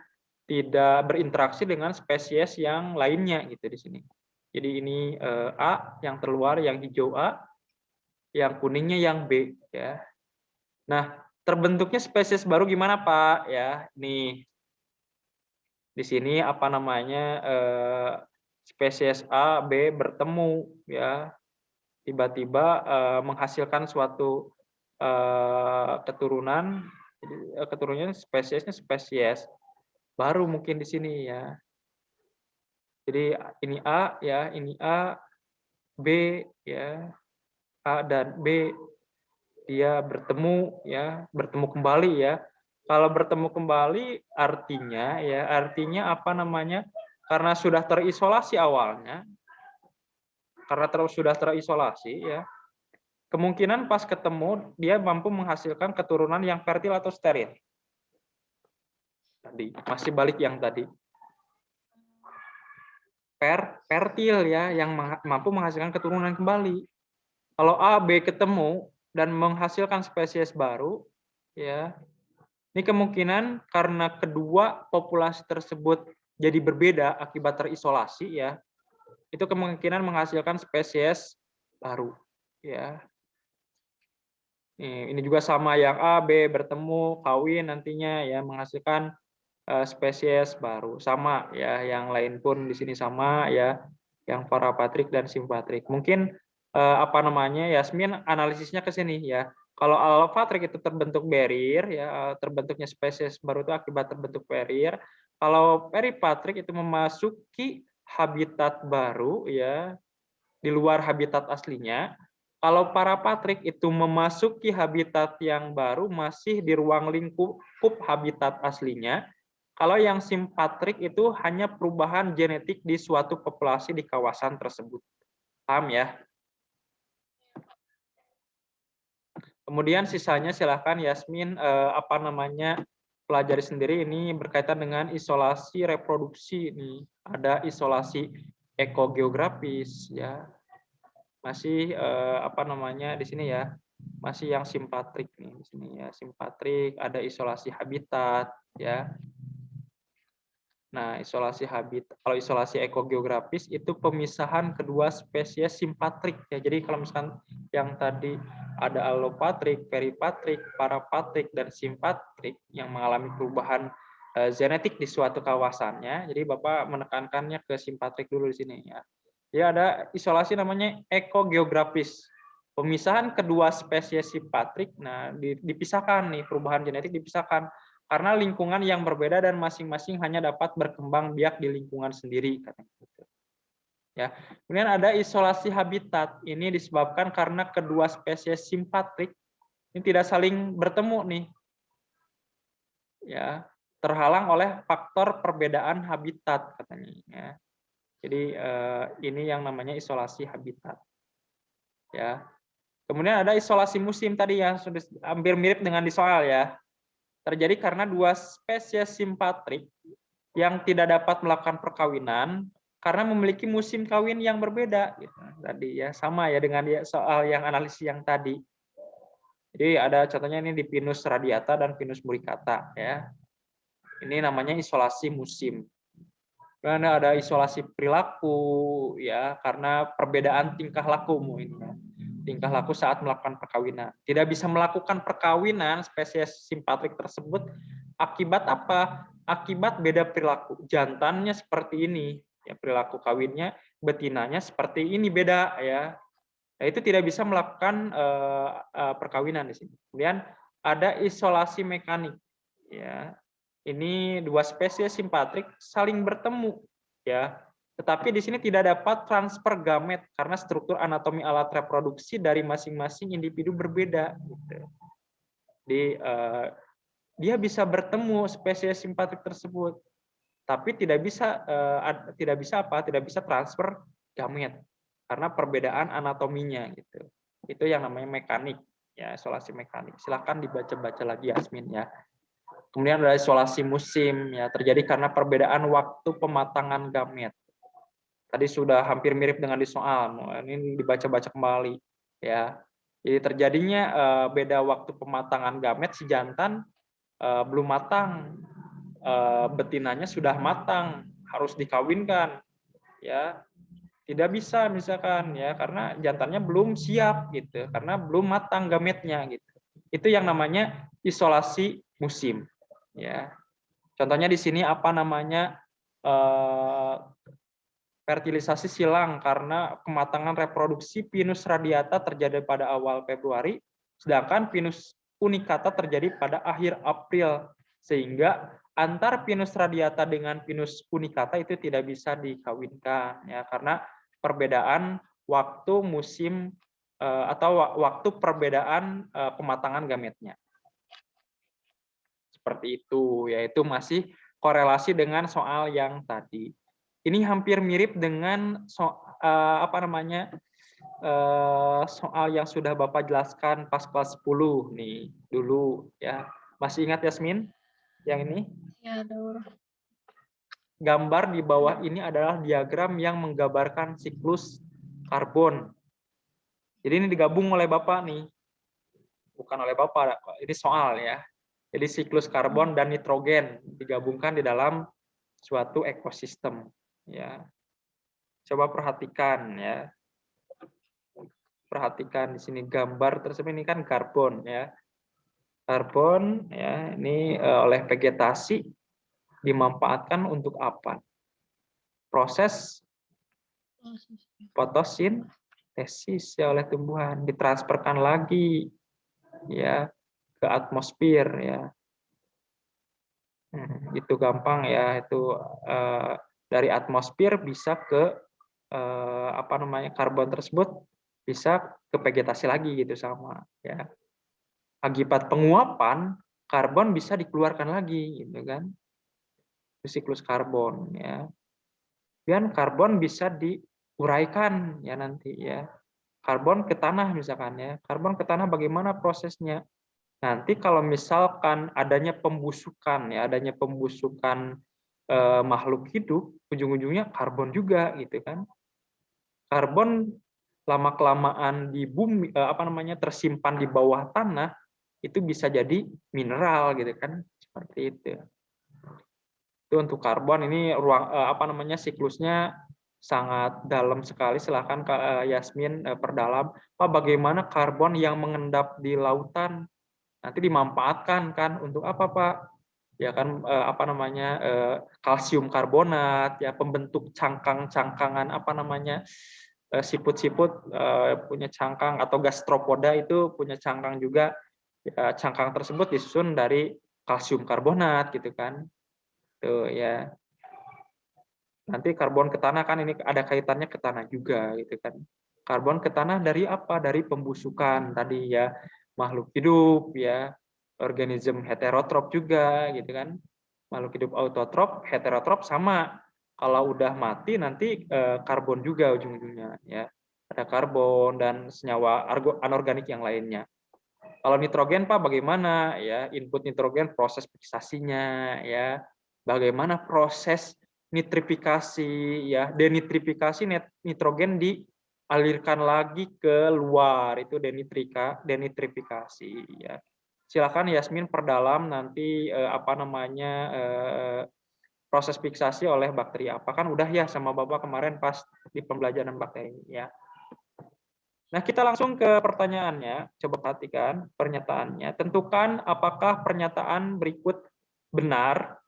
Speaker 1: tidak berinteraksi dengan spesies yang lainnya gitu di sini. Jadi ini A yang terluar, yang hijau A, yang kuningnya yang B ya. Nah, terbentuknya spesies baru gimana Pak? Ya, nih di sini apa namanya spesies A, B bertemu ya, tiba-tiba menghasilkan suatu keturunan, keturunannya spesiesnya spesies baru mungkin di sini ya. Jadi ini A ya, ini A, B ya, A dan B dia bertemu ya, bertemu kembali ya. Kalau bertemu kembali artinya apa namanya? Karena sudah terisolasi awalnya, karena sudah terisolasi ya, kemungkinan pas ketemu dia mampu menghasilkan keturunan yang fertil atau steril. Tadi masih balik yang tadi. Fertil ya, yang mampu menghasilkan keturunan kembali. Kalau A, B ketemu dan menghasilkan spesies baru, ya, ini kemungkinan karena kedua populasi tersebut jadi berbeda akibat terisolasi, ya, itu kemungkinan menghasilkan spesies baru, ya. Ini juga sama yang A, B bertemu, kawin nantinya, ya, menghasilkan spesies baru, sama, ya, yang lain pun di sini sama, ya, yang parapatrik dan simpatrik. Mungkin apa namanya, Yasmin analisisnya ke sini ya. Kalau alopatrik itu terbentuk barrier ya, terbentuknya spesies baru itu akibat terbentuk barrier. Kalau peripatrik itu memasuki habitat baru ya, di luar habitat aslinya. Kalau parapatrik itu memasuki habitat yang baru masih di ruang lingkup habitat aslinya. Kalau yang simpatrik itu hanya perubahan genetik di suatu populasi di kawasan tersebut. Paham ya? Kemudian sisanya silahkan Yasmin apa namanya pelajari sendiri, ini berkaitan dengan isolasi reproduksi. Ini ada isolasi ekogeografis ya. Masih apa namanya di sini ya. Masih yang simpatrik nih di sini ya, simpatrik, ada isolasi habitat ya. Nah, isolasi habitat, kalau isolasi ekogeografis itu pemisahan kedua spesies simpatrik ya. Jadi kalau misalkan yang tadi ada alopatrik, peripatrik, parapatrik dan simpatrik yang mengalami perubahan genetik di suatu kawasannya, jadi Bapak menekankannya ke simpatrik dulu di sini ya. Ya ada isolasi namanya ekogeografis. Pemisahan kedua spesies simpatrik, nah dipisahkan nih, perubahan genetik dipisahkan karena lingkungan yang berbeda dan masing-masing hanya dapat berkembang biak di lingkungan sendiri. Ya. Kemudian ada isolasi habitat. Ini disebabkan karena kedua spesies simpatrik ini tidak saling bertemu nih. Ya, terhalang oleh faktor perbedaan habitat katanya. Ya. Jadi ini yang namanya isolasi habitat. Ya. Kemudian ada isolasi musim tadi yang sudah hampir mirip dengan di soal ya. Terjadi karena dua spesies simpatrik yang tidak dapat melakukan perkawinan karena memiliki musim kawin yang berbeda. Gitu. Tadi ya sama ya dengan soal yang analisis yang tadi. Jadi ada contohnya ini di Pinus radiata dan Pinus muricata ya. Ini namanya isolasi musim. Karena ada isolasi perilaku ya karena perbedaan tingkah laku ini. Tingkah laku saat melakukan perkawinan. Tidak bisa melakukan perkawinan spesies simpatrik tersebut akibat apa? Akibat beda perilaku. Jantannya seperti ini, ya perilaku kawinnya, betinanya seperti ini beda ya. Nah, itu tidak bisa melakukan perkawinan di sini. Kemudian ada isolasi mekanik ya. Ini dua spesies simpatrik saling bertemu ya. Tetapi di sini tidak dapat transfer gamet karena struktur anatomi alat reproduksi dari masing-masing individu berbeda. Gitu. Jadi dia bisa bertemu spesies simpatrik tersebut, tapi tidak bisa tidak bisa transfer gamet karena perbedaan anatominya gitu. Itu yang namanya mekanik ya, isolasi mekanik. Silakan dibaca-baca lagi Yasmin ya. Kemudian ada isolasi musim ya, terjadi karena perbedaan waktu pematangan gamet. Tadi sudah hampir mirip dengan di soal, ini dibaca-baca kembali ya. Jadi terjadinya beda waktu pematangan gamet, si jantan belum matang, betinanya sudah matang, harus dikawinkan ya. Tidak bisa misalkan ya, karena jantannya belum siap gitu, karena belum matang gametnya gitu. Itu yang namanya isolasi musim ya. Contohnya di sini apa namanya, fertilisasi silang karena kematangan reproduksi Pinus radiata terjadi pada awal Februari, sedangkan Pinus unicata terjadi pada akhir April, sehingga antar Pinus radiata dengan Pinus unicata itu tidak bisa dikawinkan ya, karena perbedaan waktu musim atau waktu perbedaan pematangan gametnya. Seperti itu, yaitu masih korelasi dengan soal yang tadi. Ini hampir mirip dengan soal yang sudah Bapak jelaskan pas kelas 10 nih dulu ya. Masih ingat Yasmin yang ini?
Speaker 2: Ya, Daur.
Speaker 1: Gambar di bawah ini adalah diagram yang menggambarkan siklus karbon. Jadi ini digabung oleh Bapak nih. Bukan oleh Bapak, ini soal ya. Jadi siklus karbon dan nitrogen digabungkan di dalam suatu ekosistem ya. Coba perhatikan ya. Perhatikan di sini gambar tersebut, ini kan karbon ya. Karbon ya, ini oleh vegetasi dimanfaatkan untuk apa? Proses fotosintesis ya oleh tumbuhan, ditransferkan lagi ya ke atmosfer ya. Itu gampang ya, itu dari atmosfer bisa ke karbon tersebut bisa ke vegetasi lagi gitu sama ya. Akibat penguapan karbon bisa dikeluarkan lagi gitu kan. Itu siklus karbon ya. Dan karbon bisa diuraikan ya nanti ya. Karbon ke tanah misalkan ya. Karbon ke tanah bagaimana prosesnya? Nanti kalau misalkan adanya pembusukan ya, adanya pembusukan makhluk hidup, ujung-ujungnya karbon juga gitu kan. Karbon lama-kelamaan di bumi tersimpan di bawah tanah itu bisa jadi mineral gitu kan, seperti itu. Itu untuk karbon, ini siklusnya sangat dalam sekali. Silahkan Kak Yasmin perdalam. Pak, bagaimana karbon yang mengendap di lautan nanti dimanfaatkan kan untuk apa Pak? Ya kan kalsium karbonat ya, pembentuk cangkangan siput-siput punya cangkang, atau gastropoda itu punya cangkang juga ya, cangkang tersebut disusun dari kalsium karbonat gitu kan tuh ya. Nanti karbon ke tanah kan ini ada kaitannya ke tanah juga gitu kan. Karbon ke tanah dari apa? Dari pembusukan tadi ya, makhluk hidup ya, organisme heterotrop juga gitu kan. Makhluk hidup autotrop, heterotrop sama. Kalau udah mati nanti karbon juga ujung-ujungnya ya. Ada karbon dan senyawa anorganik yang lainnya. Kalau nitrogen Pak bagaimana ya? Input nitrogen, proses fiksasinya ya. Bagaimana proses nitrifikasi ya, denitrifikasi nitrogen dialirkan lagi ke luar, itu denitrifikasi ya. Silakan Yasmin perdalam nanti proses fiksasi oleh bakteri apa, kan udah ya sama Bapak kemarin pas di pembelajaran bakteri ya. Nah, kita langsung ke pertanyaannya. Coba perhatikan pernyataannya. Tentukan apakah pernyataan berikut benar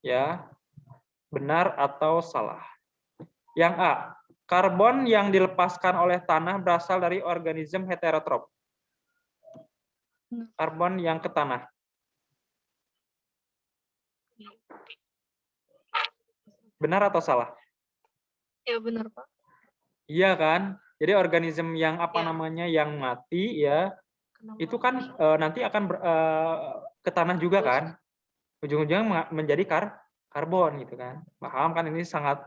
Speaker 1: ya, benar atau salah. Yang A, karbon yang dilepaskan oleh tanah berasal dari organisme heterotrop. Karbon yang ke tanah. Benar atau salah?
Speaker 2: Ya, benar, Pak.
Speaker 1: Iya kan? Jadi organisme yang yang mati ya, itu kan nanti akan ke tanah juga kan? Ujung-ujungnya menjadi karbon gitu kan. Paham kan, ini sangat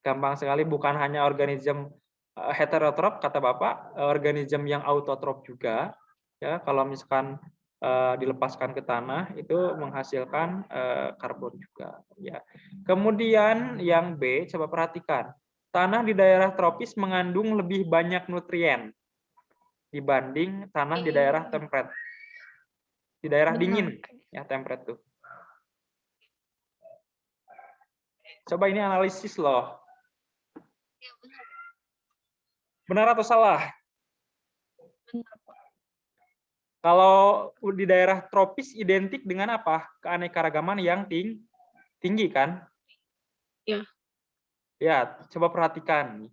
Speaker 1: gampang sekali, bukan hanya organisme heterotrop kata Bapak, organisme yang autotrop juga ya, kalau misalkan dilepaskan ke tanah itu menghasilkan karbon juga ya. Kemudian yang B, coba perhatikan. Tanah di daerah tropis mengandung lebih banyak nutrien dibanding tanah di daerah temperate. Di daerah dingin ya, temperate tuh. Coba ini analisis loh. Benar atau salah? Kalau di daerah tropis identik dengan apa? Keanekaragaman yang tinggi kan?
Speaker 2: Ya.
Speaker 1: Ya, coba perhatikan.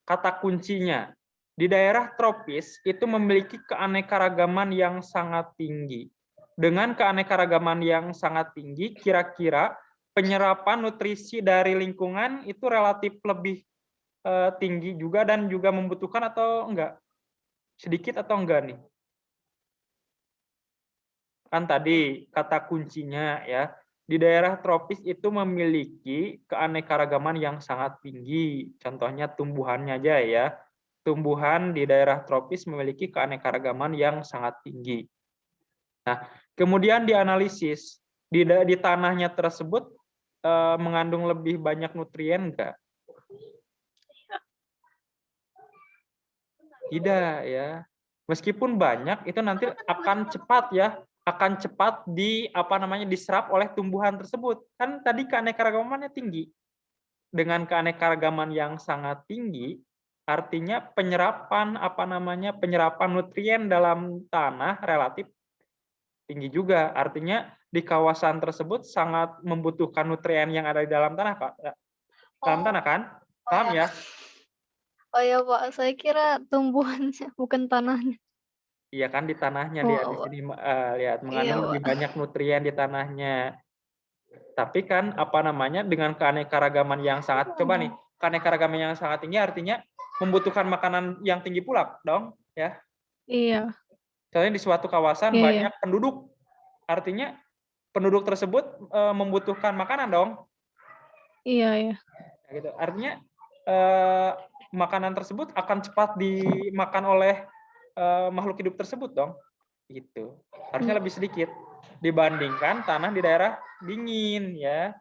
Speaker 1: Kata kuncinya, di daerah tropis itu memiliki keanekaragaman yang sangat tinggi. Dengan keanekaragaman yang sangat tinggi, kira-kira penyerapan nutrisi dari lingkungan itu relatif lebih tinggi juga dan juga membutuhkan atau enggak? Sedikit atau enggak nih? Kan tadi kata kuncinya ya, di daerah tropis itu memiliki keanekaragaman yang sangat tinggi. Contohnya tumbuhannya aja ya. Tumbuhan di daerah tropis memiliki keanekaragaman yang sangat tinggi. Nah, kemudian dianalisis di tanahnya tersebut mengandung lebih banyak nutrien enggak? Tidak ya. Meskipun banyak itu nanti akan cepat ya, akan cepat diserap oleh tumbuhan tersebut. Kan tadi keanekaragamannya tinggi. Dengan keanekaragaman yang sangat tinggi, artinya penyerapan penyerapan nutrien dalam tanah relatif tinggi juga. Artinya di kawasan tersebut sangat membutuhkan nutrien yang ada di dalam tanah, Pak. Dalam tanah kan? Paham ya?
Speaker 2: Oh ya Pak, saya kira tumbuhannya bukan tanahnya.
Speaker 1: Iya kan, di tanahnya dia di
Speaker 2: Oh,
Speaker 1: sini lihat
Speaker 2: iya
Speaker 1: mengandung lebih
Speaker 2: Pak.
Speaker 1: banyak nutrien di tanahnya. Tapi kan dengan keanekaragaman yang sangat, coba nih, keanekaragaman yang sangat tinggi artinya membutuhkan makanan yang tinggi pula dong ya.
Speaker 2: Iya,
Speaker 1: Contohnya di suatu kawasan
Speaker 2: iya, iya.
Speaker 1: banyak penduduk, artinya penduduk tersebut membutuhkan makanan dong.
Speaker 2: Iya, iya.
Speaker 1: Gitu. Artinya makanan tersebut akan cepat dimakan oleh makhluk hidup tersebut dong. Gitu. Harusnya lebih sedikit dibandingkan tanah di daerah dingin ya,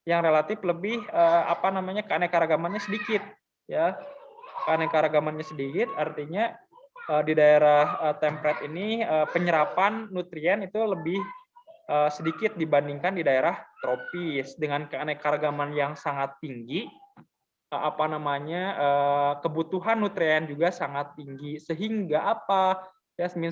Speaker 1: yang relatif lebih keanekaragamannya sedikit ya. Keanekaragamannya sedikit artinya di daerah temperate ini penyerapan nutrien itu lebih sedikit dibandingkan di daerah tropis dengan keanekaragaman yang sangat tinggi. Kebutuhan nutrien juga sangat tinggi sehingga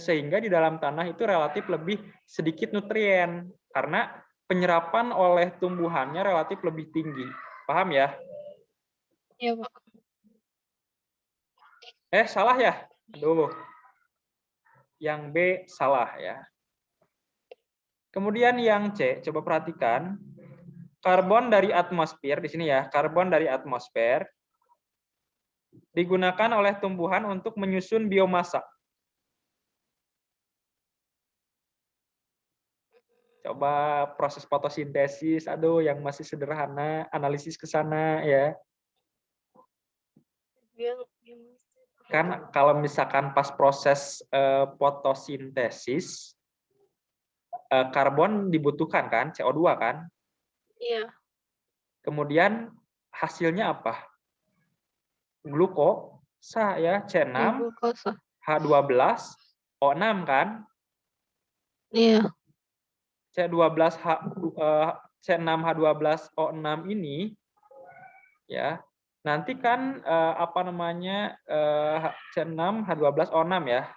Speaker 1: sehingga di dalam tanah itu relatif lebih sedikit nutrien karena penyerapan oleh tumbuhannya relatif lebih tinggi. Paham ya?
Speaker 2: Iya, Pak.
Speaker 1: Salah ya? Aduh. Yang B salah ya. Kemudian yang C, coba perhatikan. Karbon dari atmosfer di sini ya, karbon dari atmosfer digunakan oleh tumbuhan untuk menyusun biomasa. Coba proses fotosintesis, aduh yang masih sederhana, analisis ke sana ya. Kan kalau misalkan pas proses fotosintesis, karbon dibutuhkan kan, CO2 kan?
Speaker 2: Iya.
Speaker 1: Kemudian hasilnya apa? Glukosa ya, C6,
Speaker 2: Iya, glukosa.
Speaker 1: H12, O6 kan?
Speaker 2: Iya.
Speaker 1: C6H12O6 ini ya. Nanti kan C6H12O6 ya.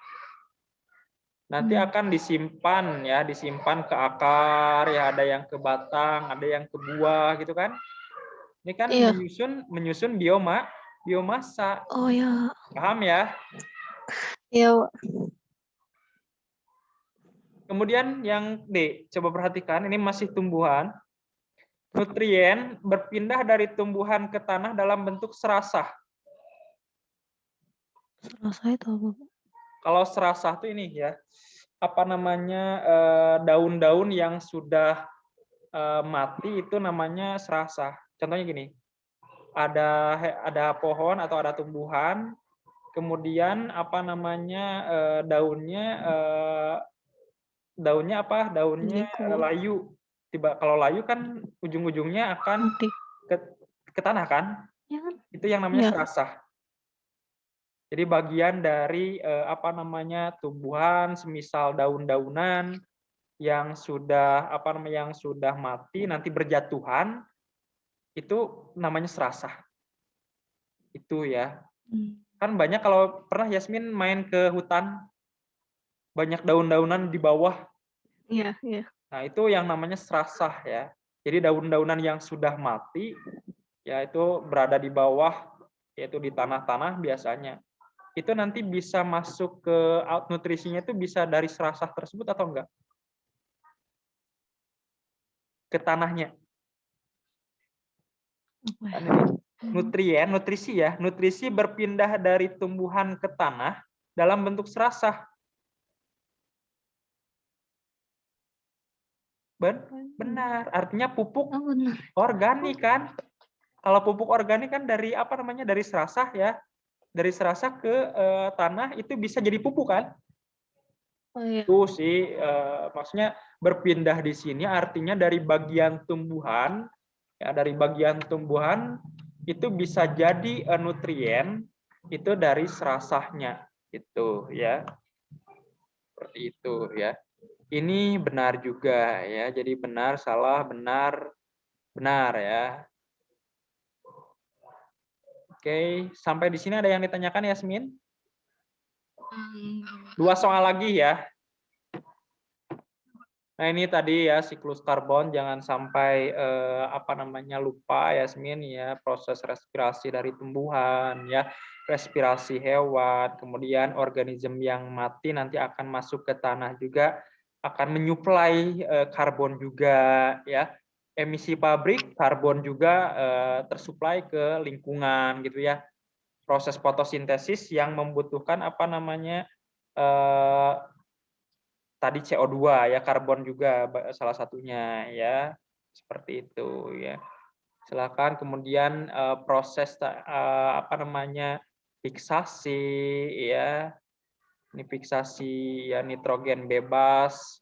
Speaker 1: Nanti akan disimpan ya, disimpan ke akar ya, ada yang ke batang, ada yang ke buah gitu kan. Ini kan
Speaker 2: Iya.
Speaker 1: menyusun biomasa.
Speaker 2: Oh ya.
Speaker 1: Paham ya?
Speaker 2: Iya, Pak.
Speaker 1: Kemudian yang D, coba perhatikan, ini masih tumbuhan. Nutrien berpindah dari tumbuhan ke tanah dalam bentuk serasah.
Speaker 2: Serasa itu apa, Pak?
Speaker 1: Kalau serasah itu ini ya, daun-daun yang sudah mati itu namanya serasah. Contohnya gini, ada pohon atau ada tumbuhan, kemudian apa namanya daunnya apa? Daunnya layu. Kalau layu kan ujung-ujungnya akan ke tanah kan? Itu yang namanya serasah. Jadi bagian dari apa namanya tumbuhan, semisal daun-daunan yang sudah apa namanya yang sudah mati nanti berjatuhan, itu namanya serasah. Itu ya. Kan banyak kalau pernah Yasmin main ke hutan, banyak daun-daunan di bawah.
Speaker 2: Iya, iya.
Speaker 1: Nah, itu yang namanya serasah ya. Jadi daun-daunan yang sudah mati ya itu berada di bawah, yaitu di tanah-tanah biasanya. Itu nanti bisa masuk ke nutrisinya itu bisa dari serasah tersebut atau enggak? Ke tanahnya. Nutrisi berpindah dari tumbuhan ke tanah dalam bentuk serasah. Benar, artinya pupuk organik kan? Kalau pupuk organik kan dari apa namanya dari serasah ya, dari serasah ke tanah itu bisa jadi pupuk kan? Itu sih maksudnya berpindah di sini artinya dari bagian tumbuhan ya dari bagian tumbuhan itu bisa jadi nutrien itu dari serasahnya itu ya seperti itu ya. Ini benar juga ya. Jadi benar, salah, benar, benar ya. Oke, sampai di sini ada yang ditanyakan Yasmin? 2 soal lagi ya. Nah, ini tadi ya siklus karbon jangan sampai apa namanya lupa Yasmin ya, proses respirasi dari tumbuhan ya, respirasi hewan, kemudian organisme yang mati nanti akan masuk ke tanah juga akan menyuplai karbon juga ya. Emisi pabrik karbon juga tersuplai ke lingkungan gitu ya. Proses fotosintesis yang membutuhkan apa namanya tadi CO2 ya, karbon juga salah satunya ya. Seperti itu ya. Silakan kemudian proses apa namanya fiksasi ya. Ini fiksasi ya nitrogen bebas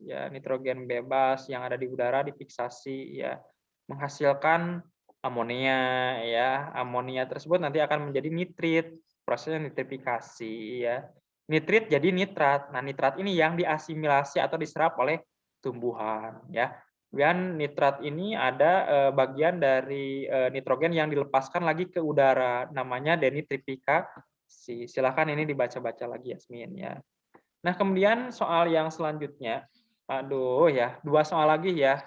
Speaker 1: yang ada di udara difiksasi ya menghasilkan amonia ya. Amonia tersebut nanti akan menjadi nitrit, prosesnya nitrifikasi ya. Nitrit jadi nitrat. Nah, nitrat ini yang diasimilasi atau diserap oleh tumbuhan ya. Dan nitrat ini ada bagian dari nitrogen yang dilepaskan lagi ke udara namanya denitrifikasi. Silakan ini dibaca-baca lagi Yasmin ya. Nah, kemudian soal yang selanjutnya. Aduh ya, 2 soal lagi ya.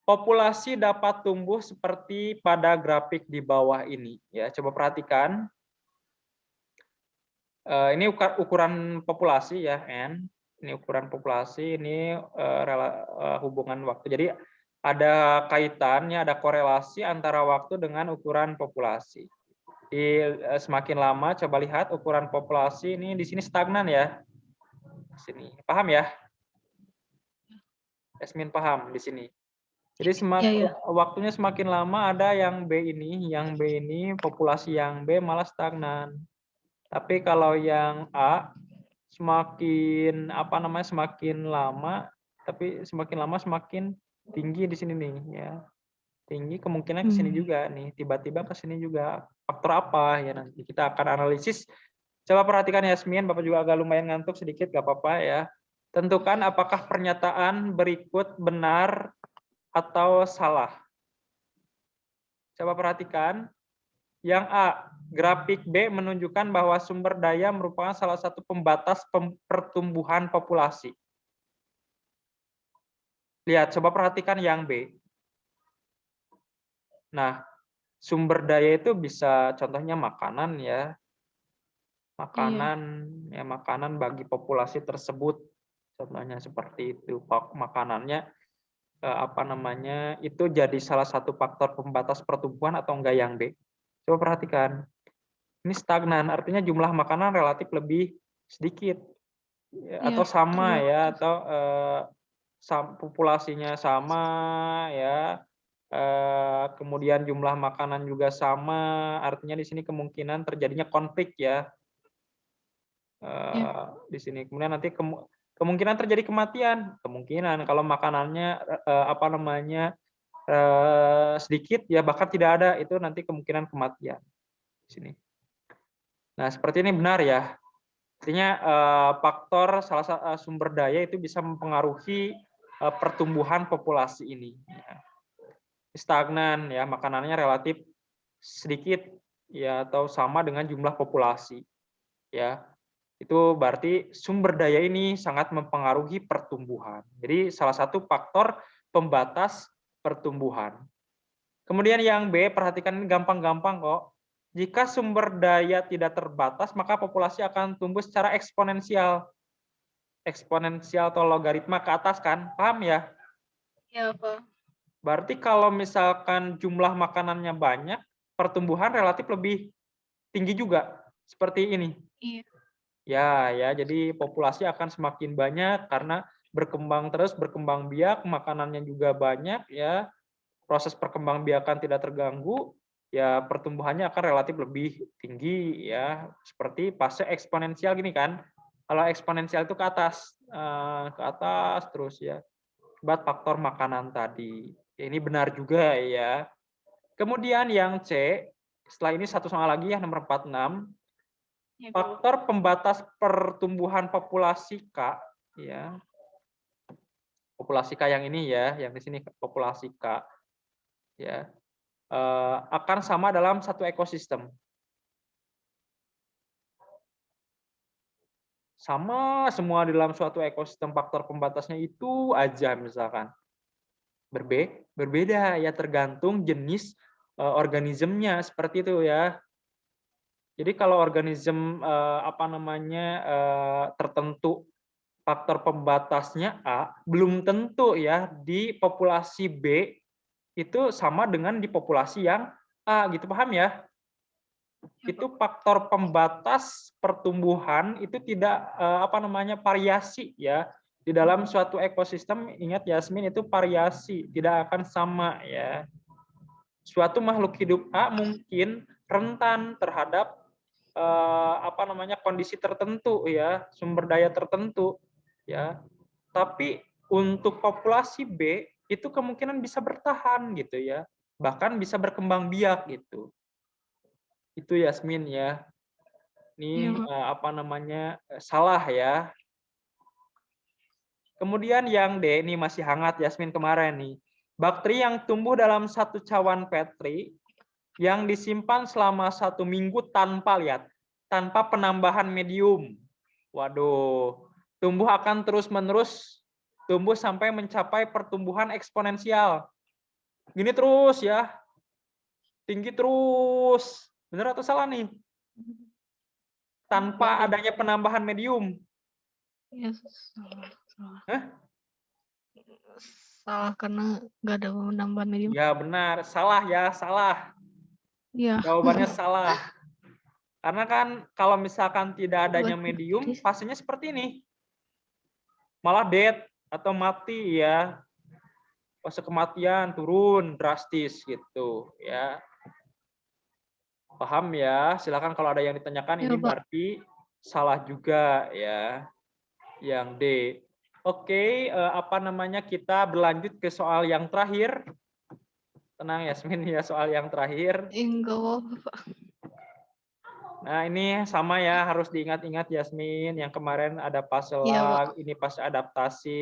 Speaker 1: Populasi dapat tumbuh seperti pada grafik di bawah ini ya. Coba perhatikan. Ini ukuran populasi ya, N. Ini ukuran populasi, ini hubungan waktu. Jadi ada kaitannya, ada korelasi antara waktu dengan ukuran populasi. Semakin lama, coba lihat ukuran populasi ini di sini stagnan ya. Di sini, paham ya? Yasmin paham di sini. Jadi waktunya semakin lama ada yang B ini populasi yang B malah stagnan. Tapi kalau yang A semakin apa namanya semakin lama semakin tinggi di sini nih ya. Tinggi kemungkinan ke sini juga nih, tiba-tiba ke sini juga. Faktor apa ya nanti kita akan analisis. Coba perhatikan Yasmin, Bapak juga agak lumayan ngantuk sedikit, gak apa-apa ya. Tentukan apakah pernyataan berikut benar atau salah. Coba perhatikan. Yang A, grafik B menunjukkan bahwa sumber daya merupakan salah satu pembatas pertumbuhan populasi. Lihat, coba perhatikan yang B. Nah, sumber daya itu bisa contohnya makanan ya. Makanan bagi populasi tersebut. Contohnya seperti itu. Makanannya apa namanya? Itu jadi salah satu faktor pembatas pertumbuhan atau enggak yang B? Coba perhatikan. Ini stagnan, artinya jumlah makanan relatif lebih sedikit atau sama ya atau populasinya sama ya, kemudian jumlah makanan juga sama, artinya di sini kemungkinan terjadinya konflik ya,
Speaker 2: Ya.
Speaker 1: di sini. Kemudian nanti kemungkinan terjadi kematian, kemungkinan kalau makanannya, apa namanya, sedikit ya bahkan tidak ada, itu nanti kemungkinan kematian di sini. Nah, seperti ini benar ya. Artinya faktor sumber daya itu bisa mempengaruhi pertumbuhan populasi ini. Stagnan ya, makanannya relatif sedikit ya atau sama dengan jumlah populasi ya. Itu berarti sumber daya ini sangat mempengaruhi pertumbuhan. Jadi salah satu faktor pembatas pertumbuhan. Kemudian yang B, perhatikan ini gampang-gampang kok. Jika sumber daya tidak terbatas, maka populasi akan tumbuh secara eksponensial. Eksponensial atau logaritma ke atas kan? Paham ya?
Speaker 2: Ya, Pak.
Speaker 1: Berarti kalau misalkan jumlah makanannya banyak, pertumbuhan relatif lebih tinggi juga. Seperti ini.
Speaker 2: Iya.
Speaker 1: Ya, jadi populasi akan semakin banyak karena berkembang terus, berkembang biak, makanannya juga banyak ya. Proses perkembangbiakan tidak terganggu, ya pertumbuhannya akan relatif lebih tinggi ya, seperti fase eksponensial gini kan. Kalau eksponensial itu ke atas terus ya. Akibat faktor makanan tadi. Ya, ini benar juga ya. Kemudian yang C, setelah ini satu soal lagi ya, nomor 46.
Speaker 2: Ya, Pak.
Speaker 1: Faktor pembatas pertumbuhan populasi K ya. Populasi K yang ini ya, yang di sini populasi K ya. Akan sama dalam satu ekosistem. Sama semua di dalam suatu ekosistem, faktor pembatasnya itu aja misalkan. Berbeda ya, tergantung jenis organismenya, seperti itu ya. Jadi kalau organisme tertentu faktor pembatasnya A, belum tentu ya di populasi B itu sama dengan di populasi yang A, gitu, paham ya? Itu faktor pembatas pertumbuhan itu tidak variasi ya. Di dalam suatu ekosistem, ingat Yasmin, itu variasi, tidak akan sama ya. Suatu makhluk hidup A mungkin rentan terhadap kondisi tertentu ya, sumber daya tertentu ya. Tapi untuk populasi B itu kemungkinan bisa bertahan gitu ya. Bahkan bisa berkembang biak gitu. Itu Yasmin ya.
Speaker 2: Iya,
Speaker 1: Ini
Speaker 2: Pak.
Speaker 1: salah ya. Kemudian yang D, ini masih hangat Yasmin kemarin nih. Bakteri yang tumbuh dalam satu cawan Petri yang disimpan selama 1 minggu tanpa penambahan medium. Waduh, tumbuh akan terus-menerus tumbuh sampai mencapai pertumbuhan eksponensial. Gini terus ya, tinggi terus. Benar atau salah nih? Tanpa adanya penambahan medium.
Speaker 2: Ya, salah.
Speaker 1: Hah?
Speaker 2: Salah karena nggak ada penambahan medium.
Speaker 1: Ya benar, salah ya, salah.
Speaker 2: Iya.
Speaker 1: Jawabannya salah. Karena kan kalau misalkan tidak adanya medium, fasenya seperti ini. Malah dead atau mati ya. Fase kematian turun drastis gitu ya. Paham ya? Silakan kalau ada yang ditanyakan,
Speaker 2: Ya,
Speaker 1: ini
Speaker 2: Pak.
Speaker 1: berarti salah juga ya. Yang D. Oke, kita berlanjut ke soal yang terakhir. Tenang Yasmin ya, soal yang terakhir.
Speaker 2: Enggak apa-apa, Pak.
Speaker 1: Nah, ini sama ya, harus diingat-ingat Yasmin. Yang kemarin ada fase
Speaker 2: Iya, Pak.
Speaker 1: lag, ini fase adaptasi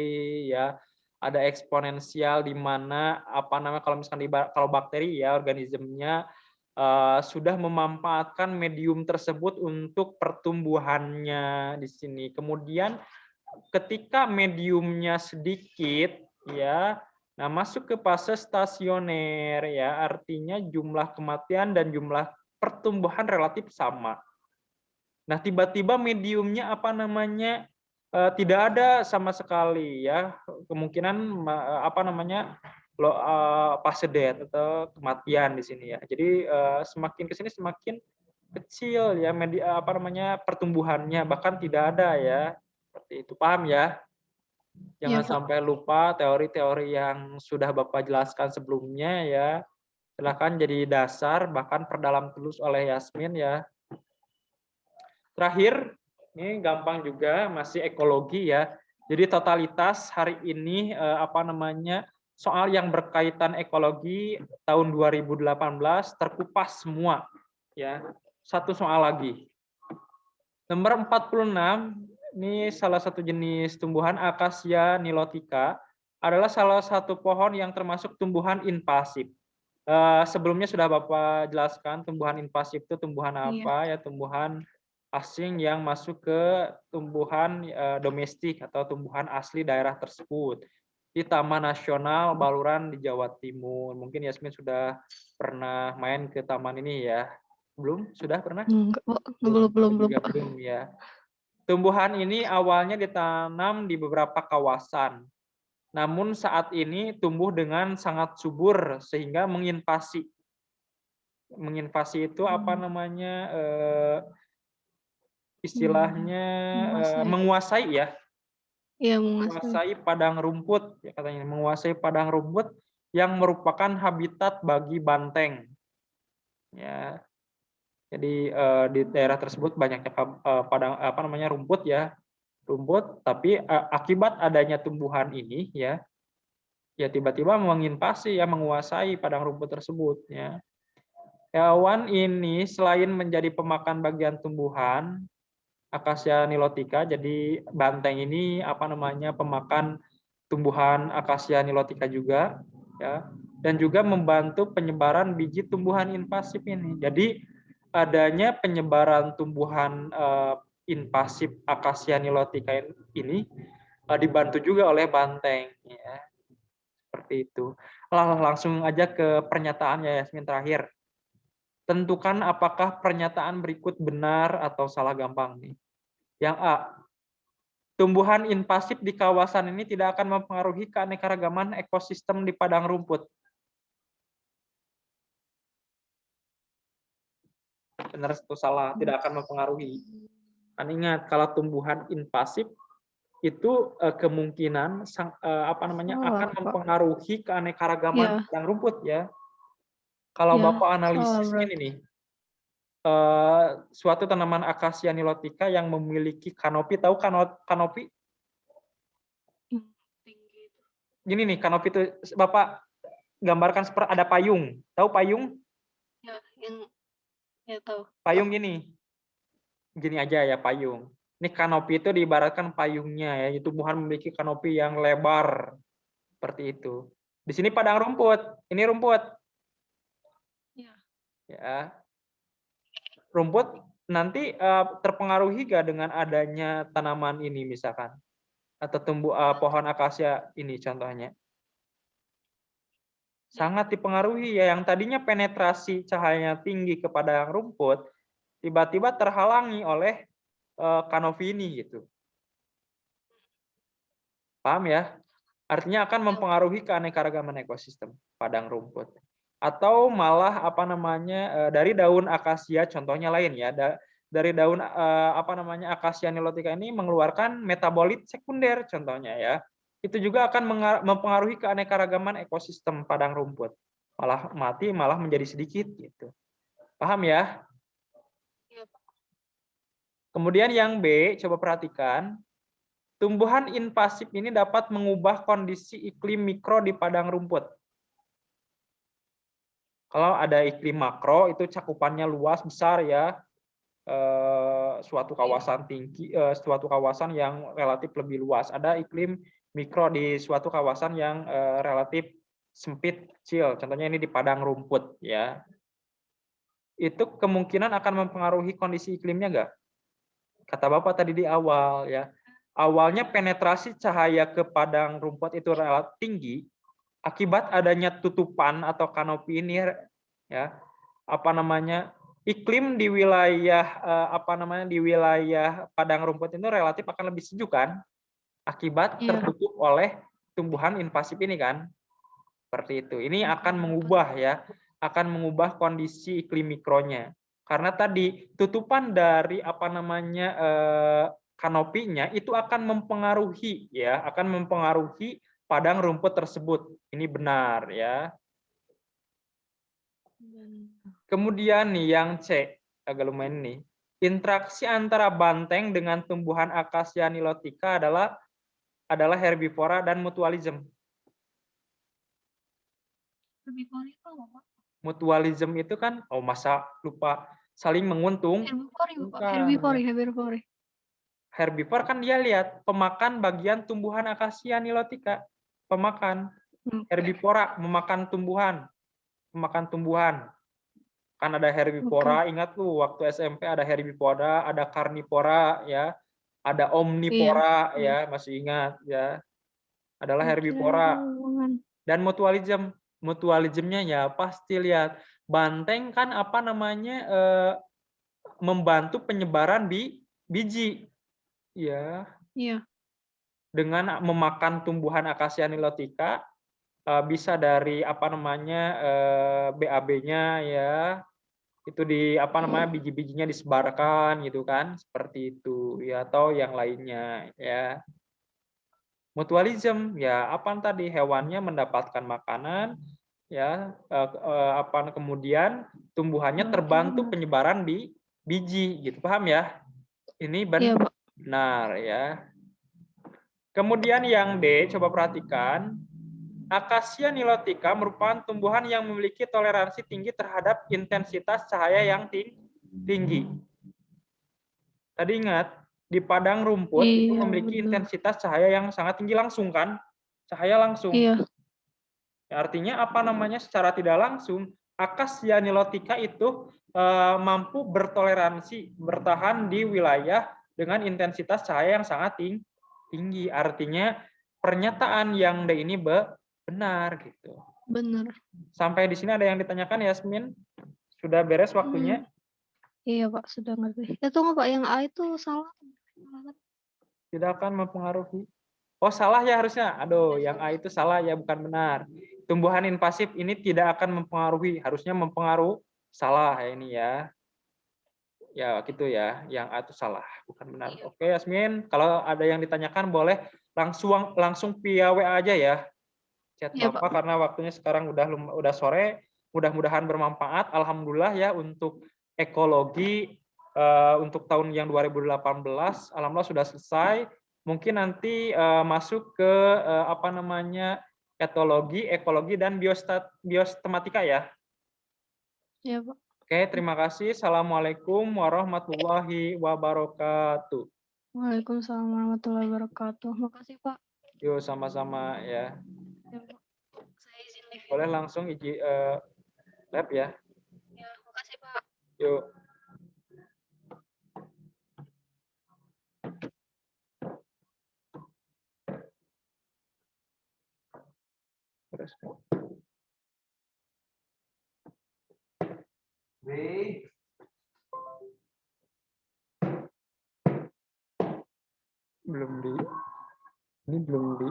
Speaker 1: ya. Ada eksponensial di mana kalau misalkan kalau bakteri ya, organismenya sudah memanfaatkan medium tersebut untuk pertumbuhannya di sini. Kemudian ketika mediumnya sedikit ya, nah masuk ke fase stasioner ya, artinya jumlah kematian dan jumlah pertumbuhan relatif sama. Nah, tiba-tiba mediumnya tidak ada sama sekali ya, kemungkinan fase death atau kematian di sini ya. Jadi semakin ke sini semakin kecil ya pertumbuhannya, bahkan tidak ada ya. Seperti itu, paham ya? Jangan
Speaker 2: Iya, Pak.
Speaker 1: sampai lupa teori-teori yang sudah Bapak jelaskan sebelumnya ya. Silakan jadi dasar, bahkan perdalam terus oleh Yasmin ya. Terakhir, ini gampang juga, masih ekologi ya. Jadi totalitas hari ini soal yang berkaitan ekologi tahun 2018 terkupas semua ya. Satu soal lagi. Nomor 46, ini salah satu jenis tumbuhan Acacia nilotica, adalah salah satu pohon yang termasuk tumbuhan invasif. Sebelumnya sudah Bapak jelaskan tumbuhan invasif itu tumbuhan
Speaker 2: Iya.
Speaker 1: apa ya, tumbuhan asing yang masuk ke tumbuhan domestik atau tumbuhan asli daerah tersebut. Di Taman Nasional Baluran di Jawa Timur. Mungkin Yasmin sudah pernah main ke taman ini ya. Belum? Sudah pernah?
Speaker 2: Enggak, Pak. Belum,
Speaker 1: Juga
Speaker 2: Pak.
Speaker 1: belum ya. Tumbuhan ini awalnya ditanam di beberapa kawasan. Namun saat ini tumbuh dengan sangat subur sehingga menginvasi. Menginvasi itu apa namanya? Istilahnya menguasai ya.
Speaker 2: Iya, menguasai.
Speaker 1: Menguasai padang rumput ya katanya, menguasai padang rumput yang merupakan habitat bagi banteng. Ya. Jadi di daerah tersebut banyaknya padang rumput ya, rumput. Tapi akibat adanya tumbuhan ini ya tiba-tiba menginvasi ya, menguasai padang rumput tersebut ya. Hewan ini selain menjadi pemakan bagian tumbuhan Acacia nilotica, jadi banteng ini pemakan tumbuhan Acacia nilotica juga ya, dan juga membantu penyebaran biji tumbuhan invasif ini. Jadi adanya penyebaran tumbuhan invasif Acacia nilotica ini dibantu juga oleh banteng ya. Seperti itu. Langsung aja ke pernyataannya Yasmin terakhir. Tentukan apakah pernyataan berikut benar atau salah gampang nih. Yang A, tumbuhan invasif di kawasan ini tidak akan mempengaruhi keanekaragaman ekosistem di padang rumput. Benar atau salah? Tidak akan mempengaruhi. Kan ingat, kalau tumbuhan invasif itu kemungkinan akan mempengaruhi keanekaragaman padang rumput ya. Kalau Bapak analisis ini nih, suatu tanaman Acacia nilotica yang memiliki kanopi, tahu kanopi? Gini nih, kanopi itu Bapak gambarkan seperti ada payung. Tahu payung?
Speaker 2: Ya tahu.
Speaker 1: Payung gini. Gini aja ya payung. Ini kanopi itu diibaratkan payungnya ya, tumbuhan memiliki kanopi yang lebar seperti itu. Di sini padang rumput. Ini rumput. Ya. Rumput nanti terpengaruhi gak dengan adanya tanaman ini misalkan, atau pohon akasia ini contohnya? Sangat dipengaruhi ya, yang tadinya penetrasi cahayanya tinggi ke padang rumput tiba-tiba terhalangi oleh kanopi ini gitu. Paham ya? Artinya akan mempengaruhi keanekaragaman ekosistem padang rumput. Atau malah dari daun akasia contohnya lain ya, dari daun Acacia nilotica ini mengeluarkan metabolit sekunder contohnya ya. Itu juga akan mempengaruhi keanekaragaman ekosistem padang rumput. Malah mati malah menjadi sedikit gitu. Paham ya? Kemudian yang B, coba perhatikan. Tumbuhan invasif ini dapat mengubah kondisi iklim mikro di padang rumput. Kalau ada iklim makro itu cakupannya luas besar ya, suatu kawasan tinggi, suatu kawasan yang relatif lebih luas. Ada iklim mikro di suatu kawasan yang relatif sempit kecil. Contohnya ini di padang rumput ya. Itu kemungkinan akan mempengaruhi kondisi iklimnya nggak? Kata Bapak tadi di awal ya. Awalnya penetrasi cahaya ke padang rumput itu relatif tinggi, akibat adanya tutupan atau kanopi ini ya, iklim di wilayah di wilayah padang rumput itu relatif akan lebih sejuk kan, akibat tertutup oleh tumbuhan invasif ini kan, seperti itu. Ini akan mengubah kondisi iklim mikronya, karena tadi tutupan dari kanopinya itu akan mempengaruhi ya, akan mempengaruhi padang rumput tersebut. Ini benar ya. Kemudian nih yang C, agak lumayan nih. Interaksi antara banteng dengan tumbuhan Acacia nilotica adalah herbivora dan mutualism.
Speaker 2: Herbivora itu apa?
Speaker 1: Mutualism itu kan, oh masa lupa, saling menguntung.
Speaker 2: Herbivore.
Speaker 1: Herbivore kan dia lihat pemakan bagian tumbuhan Acacia nilotica, pemakan. Herbivora memakan tumbuhan, kan ada herbivora. Ingat tuh waktu SMP ada herbivora, ada karnivora ya, ada omnivora ya, masih ingat ya, adalah herbivora. Dan mutualismnya ya pasti lihat banteng kan apa namanya membantu penyebaran biji ya.
Speaker 2: Iya.
Speaker 1: Dengan memakan tumbuhan Acacia nilotica, bisa dari apa namanya BAB-nya ya, itu di apa namanya biji-bijinya disebarkan gitu kan, seperti itu ya, atau yang lainnya ya. Mutualism ya apa tadi, hewannya mendapatkan makanan ya, apa kemudian tumbuhannya terbantu penyebaran biji gitu, paham ya? Ini benar ya. Kemudian yang D, coba perhatikan. Acacia nilotica merupakan tumbuhan yang memiliki toleransi tinggi terhadap intensitas cahaya yang tinggi. Tadi ingat, di padang rumput itu memiliki intensitas cahaya yang sangat tinggi langsung kan? Cahaya langsung.
Speaker 2: Iya.
Speaker 1: Artinya apa namanya, secara tidak langsung, Acacia nilotica itu mampu bertoleransi, bertahan di wilayah dengan intensitas cahaya yang sangat tinggi. Artinya pernyataan yang D ini benar gitu.
Speaker 2: Benar.
Speaker 1: Sampai di sini ada yang ditanyakan, Yasmin? Sudah beres waktunya?
Speaker 2: Iya Pak, sudah ngerti. Ya tunggu Pak, yang A itu salah.
Speaker 1: Tidak akan mempengaruhi. Oh salah ya harusnya. Aduh, yang A itu salah ya, bukan benar. Tumbuhan invasif ini tidak akan mempengaruhi, harusnya mempengaruhi. Salah ya ini ya. Ya gitu ya, yang A itu salah, bukan benar. Oke Yasmin, kalau ada yang ditanyakan boleh langsung via WA aja ya. Chat Bapak, karena waktunya sekarang udah sore. Mudah-mudahan bermanfaat. Alhamdulillah ya untuk ekologi untuk tahun yang 2018 alhamdulillah sudah selesai. Mungkin nanti masuk ke apa namanya etologi, ekologi dan biostematika ya.
Speaker 2: Iya, Pak.
Speaker 1: Oke, terima kasih. Assalamualaikum warahmatullahi wabarakatuh.
Speaker 2: Waalaikumsalam warahmatullahi wabarakatuh. Makasih, Pak.
Speaker 1: Yuk, sama-sama ya.
Speaker 2: Ya, Pak. Saya izin live.
Speaker 1: Boleh langsung lab ya.
Speaker 2: Ya, makasih, Pak.
Speaker 1: Yuk. Terus. Belum ini belum